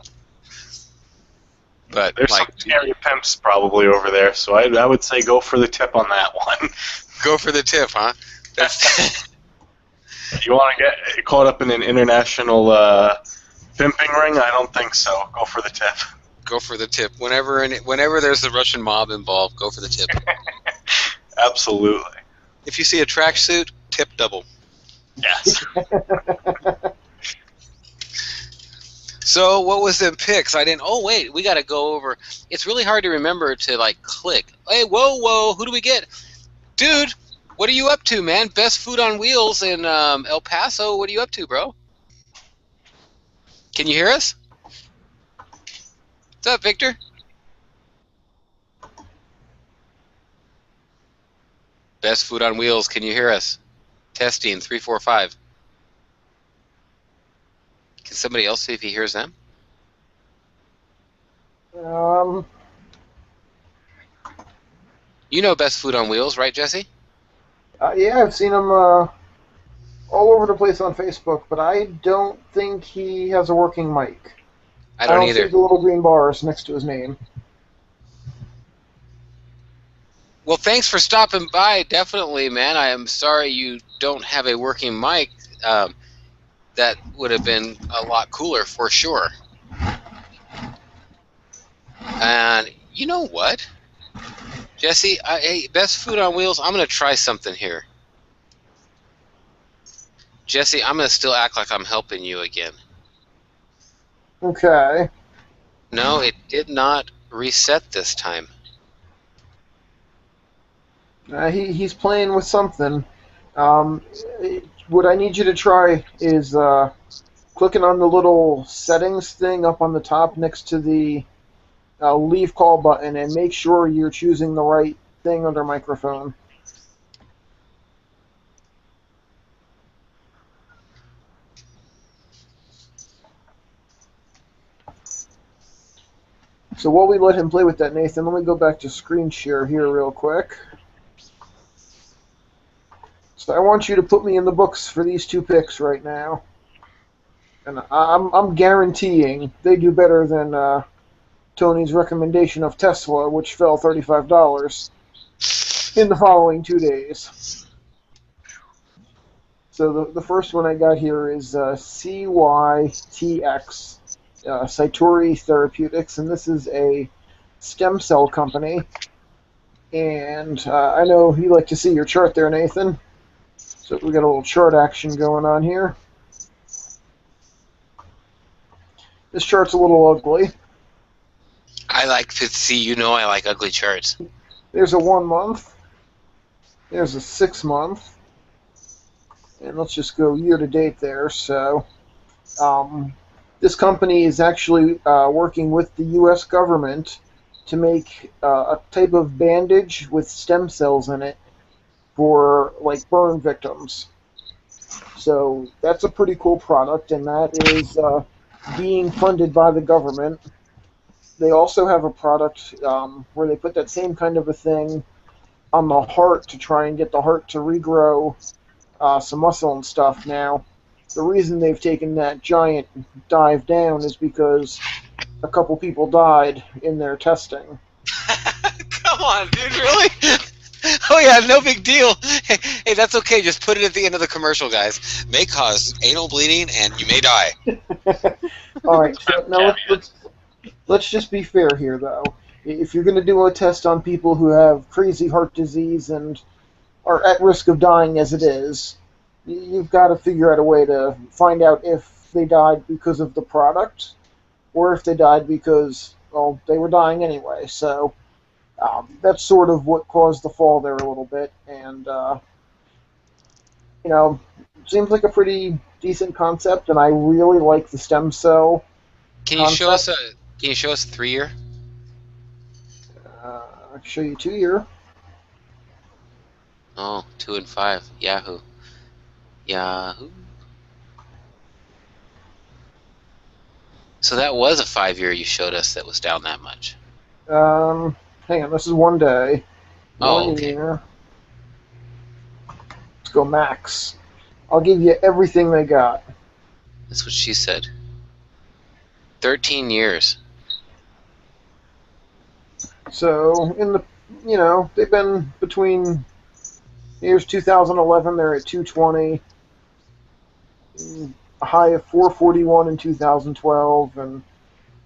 But There's like, some scary pimps probably over there, so I would say go for the tip on that one. go for the tip, huh? That's You want to get caught up in an international pimping ring? I don't think so. Go for the tip. go for the tip. Whenever there's the Russian mob involved, go for the tip. Absolutely. If you see a tracksuit, tip double. Yes. So what was them picks? I didn't. Oh wait, we got to go over. It's really hard to remember to like click. Hey, whoa, who do we get? Dude, what are you up to, man? Best Food on Wheels in El Paso. What are you up to, bro? Can you hear us? What's up, Victor? Best Food on Wheels. Can you hear us? Testing 345. Can somebody else see if he hears them? You know Best Food on Wheels, right, Jesse? Yeah, I've seen him all over the place on Facebook, but I don't think he has a working mic. I don't see either. the little green bars next to his name. Well, thanks for stopping by. Definitely, man. I am sorry you don't have a working mic. That would have been a lot cooler for sure. And you know what, Jesse? Hey, Best Food on Wheels, I'm going to try something here. Jesse, I'm going to still act like I'm helping you again. Okay. No, it did not reset this time. He's playing with something. What I need you to try is clicking on the little settings thing up on the top next to the leave call button and make sure you're choosing the right thing under microphone. So while we let him play with that, Nathan, let me go back to screen share here real quick. So I want you to put me in the books for these two picks right now. And I'm guaranteeing they do better than Tony's recommendation of Tesla, which fell $35 in the following 2 days. So the first one I got here is CYTX, Satori Therapeutics, and this is a stem cell company. And I know you like to see your chart there, Nathan. So we got a little chart action going on here. This chart's a little ugly. I like to see, I like ugly charts. There's a 1 month. There's a 6 month. And let's just go year to date there. So this company is actually working with the U.S. government to make a type of bandage with stem cells in it for like burn victims. So that's a pretty cool product, and that is being funded by the government. They also have a product where they put that same kind of a thing on the heart to try and get the heart to regrow some muscle and stuff. Now, the reason they've taken that giant dive down is because a couple people died in their testing. Come on, dude, really? Oh yeah, no big deal. Hey, that's okay. Just put it at the end of the commercial, guys. May cause anal bleeding, and you may die. All right. So now let's just be fair here, though. If you're going to do a test on people who have crazy heart disease and are at risk of dying as it is, you've got to figure out a way to find out if they died because of the product or if they died because, well, they were dying anyway. So that's sort of what caused the fall there a little bit. And you know, seems like a pretty decent concept, and I really like the stem cell Can you show us concept. a Can you show us a 3-year? I'll show you 2-year. Oh, 2 and 5. Yahoo. Yahoo. So that was a 5-year you showed us that was down that much. Hang on, this is 1 day. Oh, 1 okay. year. Let's go max. I'll give you everything they got. That's what she said. 13 years. So they've been between here's 2011. They're at 220. A high of 441 in 2012, and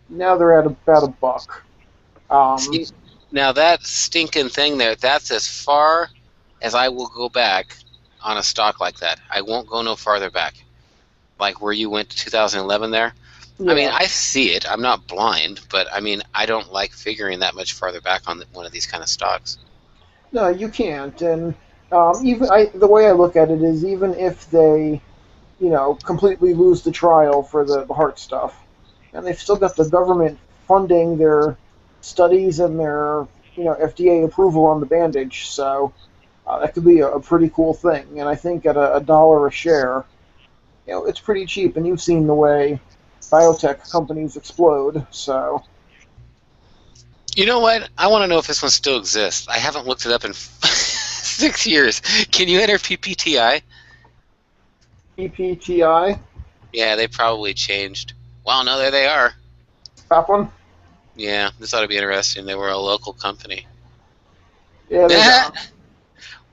now they're at about $1. See, now that stinking thing there, that's as far as I will go back on a stock like that. I won't go no farther back. Like where you went to 2011 there. Yeah. I mean, I see it. I'm not blind, but I mean, I don't like figuring that much farther back on one of these kind of stocks. No, you can't. And the way I look at it is, even if they, completely lose the trial for the heart stuff, and they've still got the government funding their studies and their, FDA approval on the bandage. So that could be a pretty cool thing. And I think at $1 a share, it's pretty cheap. And you've seen the way biotech companies explode. So. You know what? I want to know if this one still exists. I haven't looked it up in 6 years. Can you enter PPTI? PPTI? Yeah, they probably changed. Well, no, there they are. Top one? Yeah, this ought to be interesting. They were a local company. Yeah, they're gone.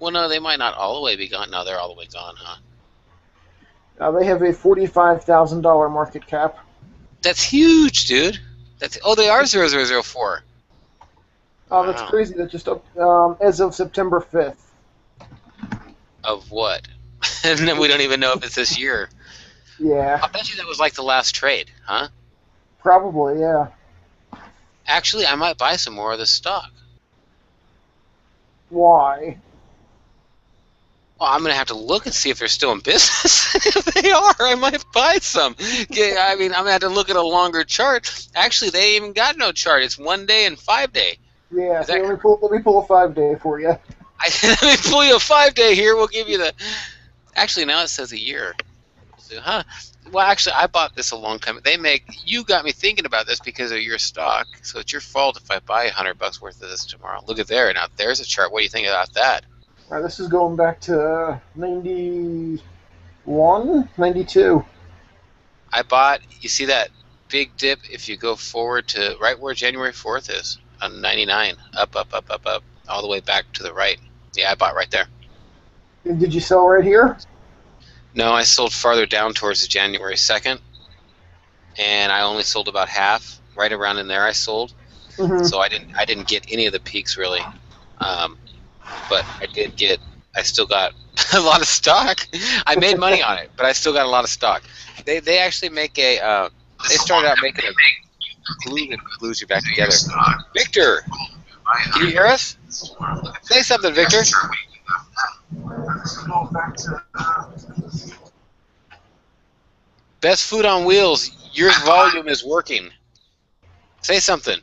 Well, no, they might not all the way be gone. No, they're all the way gone, huh? They have a $45,000 market cap. That's huge, dude. They are 0004. Oh, that's crazy. That's just up as of September 5th. Of what? And then we don't even know if it's this year. Yeah. I bet you that was like the last trade, huh? Probably, yeah. Actually, I might buy some more of this stock. Why? Well, I'm going to have to look and see if they're still in business. If they are, I might buy some. Yeah, I mean, I'm going to have to look at a longer chart. Actually, they ain't even got no chart. It's 1 day and 5 day. Yeah, so let me pull a 5 day for you. Let me pull you a 5 day here. We'll give you the... Actually, now it says a year. So, well, actually, I bought this a long time. You got me thinking about this because of your stock. So it's your fault if I buy $100 worth of this tomorrow. Look at there. Now there's a chart. What do you think about that? All right, this is going back to 91, 92. I bought. You see that big dip? If you go forward to right where January 4th is on 99, up, all the way back to the right. Yeah, I bought right there. And did you sell right here? No, I sold farther down towards the January 2nd, and I only sold about half. Right around in there, I sold. Mm-hmm. So I didn't get any of the peaks really, but I still got a lot of stock. I made money on it, but I still got a lot of stock. They actually make they started out making a glue that glues you back together. Victor, can you hear us? Say something, Victor. Best Food on Wheels, your volume is working. Say something.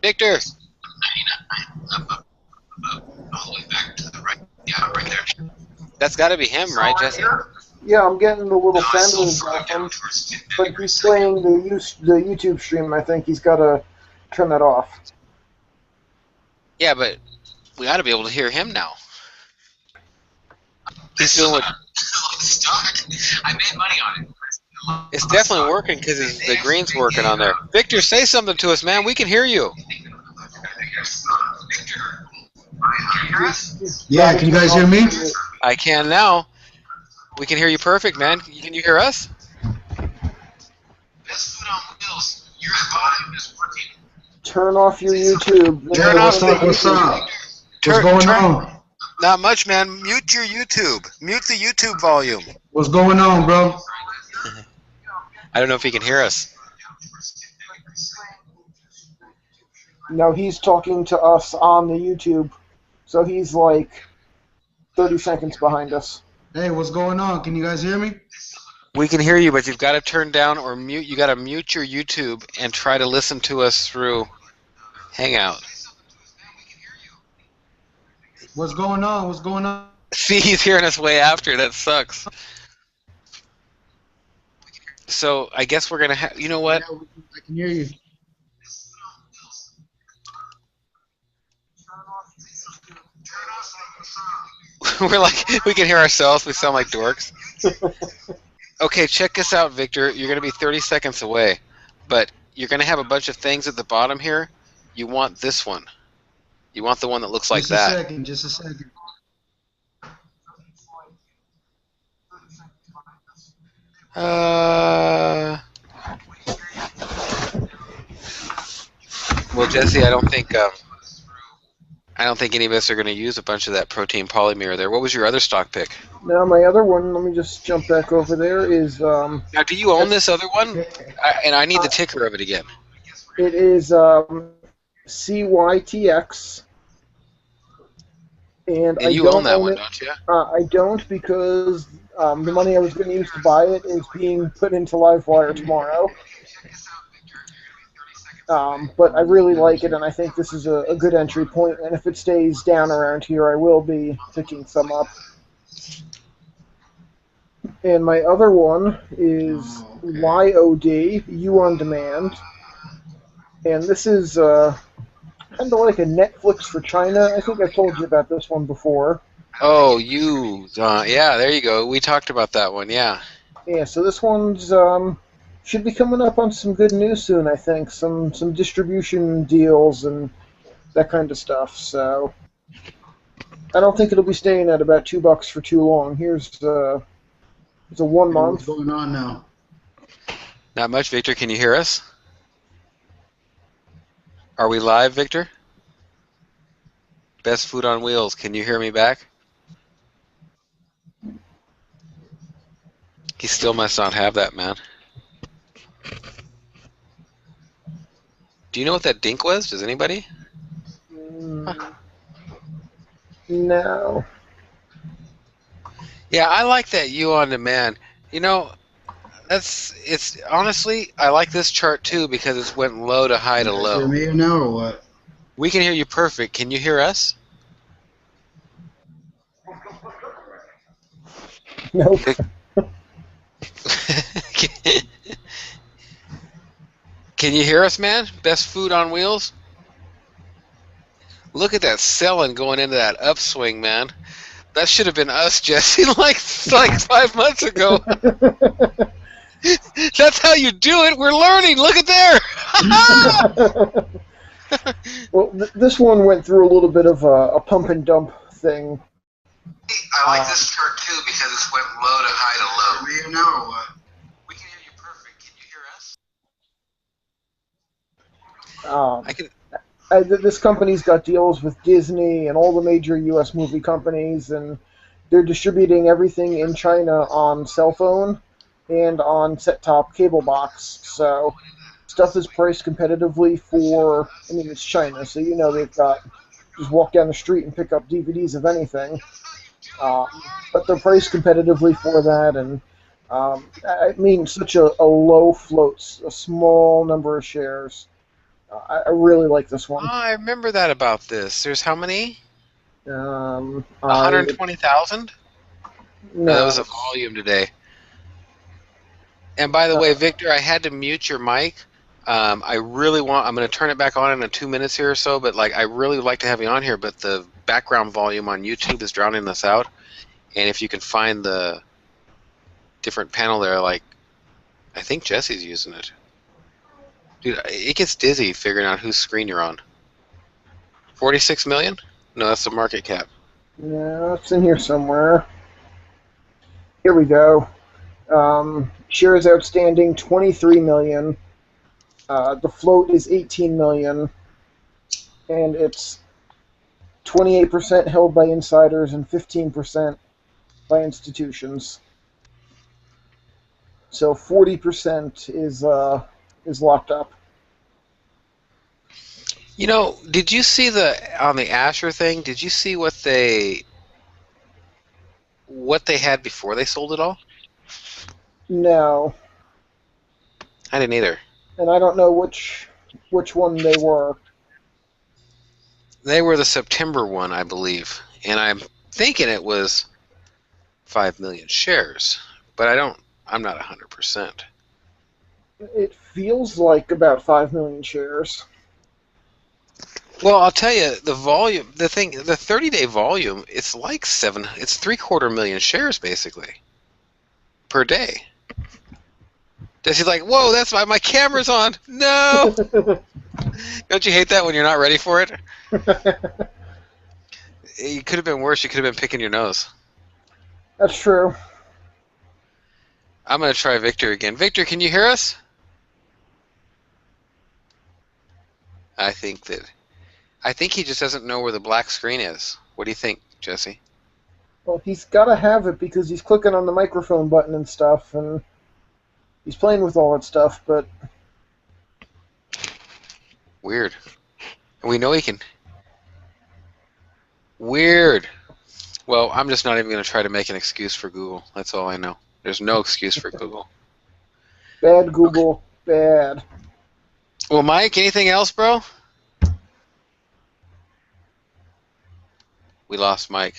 Victor. That's got to be him, right, Jesse? Yeah, I'm getting the little sandwich off him, but he's playing the YouTube stream. I think he's got to turn that off. Yeah, but we ought to be able to hear him now. He's doing what? I made money on it. It's definitely working because the green's working on there. Victor, say something to us, man. We can hear you. Yeah, can you guys hear me? I can now. We can hear you perfect, man. Can you hear us? Turn off your YouTube. Yeah, what's up? What's going on? Not much, man. Mute your YouTube. Mute the YouTube volume. What's going on, bro? I don't know if he can hear us. No, he's talking to us on the YouTube, so he's like 30 seconds behind us. Hey, what's going on? Can you guys hear me? We can hear you, but you've got to turn down or mute. You got to mute your YouTube and try to listen to us through Hangout. What's going on? What's going on? See, he's hearing us way after. That sucks. So I guess we're gonna have. You know what? Yeah, I can hear you. We're like, we can hear ourselves. We sound like dorks. Okay, check this out, Victor. You're gonna be 30 seconds away, but you're gonna have a bunch of things at the bottom here. You want this one. You want the one that looks like Just that. a second. Just a second. Well, Jesse, I don't think any of us are going to use a bunch of that protein polymer there. What was your other stock pick? Now my other one, let me just jump back over there, is Now, do you own this other one? And I need the ticker of it again. it is CYTX. And I you don't own that one, it. don't you? I don't, because the money I was going to use to buy it is being put into Livewire tomorrow. But I really like it, and I think this is a good entry point, and if it stays down around here, I will be picking some up. And my other one is YOD, You On Demand, and this is kind of like a Netflix for China. I think I've told you about this one before. Oh, yeah, there you go. We talked about that one, yeah. Yeah, so this one's should be coming up on some good news soon, I think. Some distribution deals and that kind of stuff. So I don't think it'll be staying at about $2 for too long. Here's it's a 1 month. What's going on now? Not much, Victor. Can you hear us? Are we live, Victor? Best Food on Wheels. Can you hear me back? He still must not have that, man. Do you know what that dink was? Does anybody? No. Yeah, I like that You On Demand. You know, it's honestly, I like this chart too because it's went low to high to low. Can you hear me now or what? We can hear you perfect. Can you hear us? Nope. Can you hear us, man? Best Food on Wheels? Look at that selling going into that upswing, man. That should have been us, Jesse, like 5 months ago. That's how you do it. We're learning. Look at there. Well, this one went through a little bit of a pump and dump thing. I like this chart too because it's went low to high to low. Can you hear me now or what? We can hear you perfect. Can you hear us? This company's got deals with Disney and all the major U.S. movie companies, and they're distributing everything in China on cell phone and on set-top cable box. So stuff is priced competitively for, I mean, it's China, so you know they've got, just walk down the street and pick up DVDs of anything. But they're priced competitively for that, and I mean, such a low float, a small number of shares. I really like this one. Oh, I remember that about this. There's how many? 120,000? No, that was a volume today. And by the way, Victor, I had to mute your mic. I'm going to turn it back on in 2 minutes here or so, but I really would like to have you on here, but the background volume on YouTube is drowning us out. And if you can find the different panel there, I think Jesse's using it. Dude, it gets dizzy figuring out whose screen you're on. 46 million? No, that's the market cap. Yeah, it's in here somewhere. Here we go. Shares outstanding, 23 million. The float is 18 million. And it's 28% held by insiders and 15% by institutions. So 40% is locked up. You know, did you see on the Asher thing? Did you see what they what they had before they sold it all? No, I didn't either. and I don't know which one they were. They were the September one, I believe, and I'm thinking it was 5 million shares, but I'm not 100%. It feels like about 5 million shares. Well, I'll tell you, the 30-day volume, it's like it's 3/4 million shares basically per day. Jesse's like, whoa, that's why my camera's on. No! Don't you hate that when you're not ready for it? It could have been worse. You could have been picking your nose. That's true. I'm going to try Victor again. Victor, can you hear us? I think he just doesn't know where the black screen is. What do you think, Jesse? Well, he's got to have it because he's clicking on the microphone button and stuff, and he's playing with all that stuff, but... Weird. We know he can... Weird. Well, I'm just not even going to try to make an excuse for Google. That's all I know. There's no excuse for Google. Bad Google. Okay. Bad. Well, Mike, anything else, bro? We lost Mike.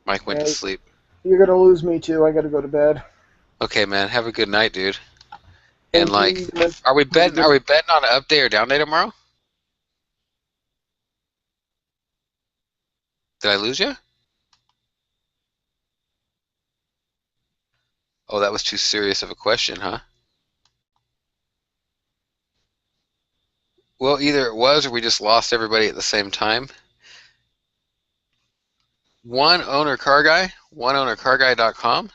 Mike went to sleep. You're going to lose me, too. I got to go to bed. Okay, man. Have a good night, dude. And, Thank you, man. are we betting on an up day or down day tomorrow? Did I lose you? Oh, that was too serious of a question, huh? Well, either it was or we just lost everybody at the same time. One owner car guy, oneownercarguy.com.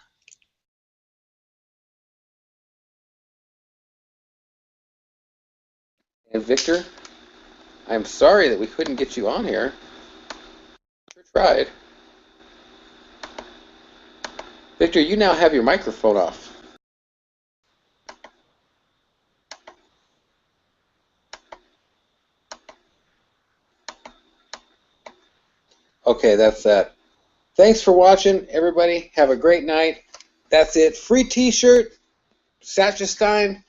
And Victor, I'm sorry that we couldn't get you on here. Sure tried. Victor, you now have your microphone off. Okay, that's that. Thanks for watching, everybody. Have a great night. That's it. Free t-shirt, Satcha Stein.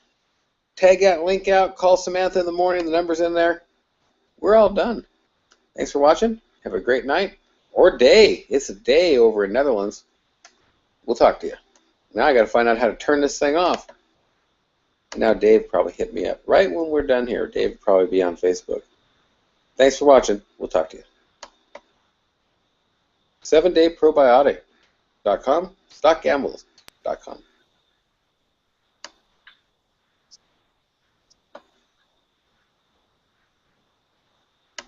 Tag out, link out, call Samantha in the morning. The number's in there. We're all done. Thanks for watching. Have a great night or day. It's a day over in Netherlands. We'll talk to you. Now I got to find out how to turn this thing off. Now Dave probably hit me up. Right when we're done here, Dave will probably be on Facebook. Thanks for watching. We'll talk to you. 7dayprobiotic.com, stockgambles.com.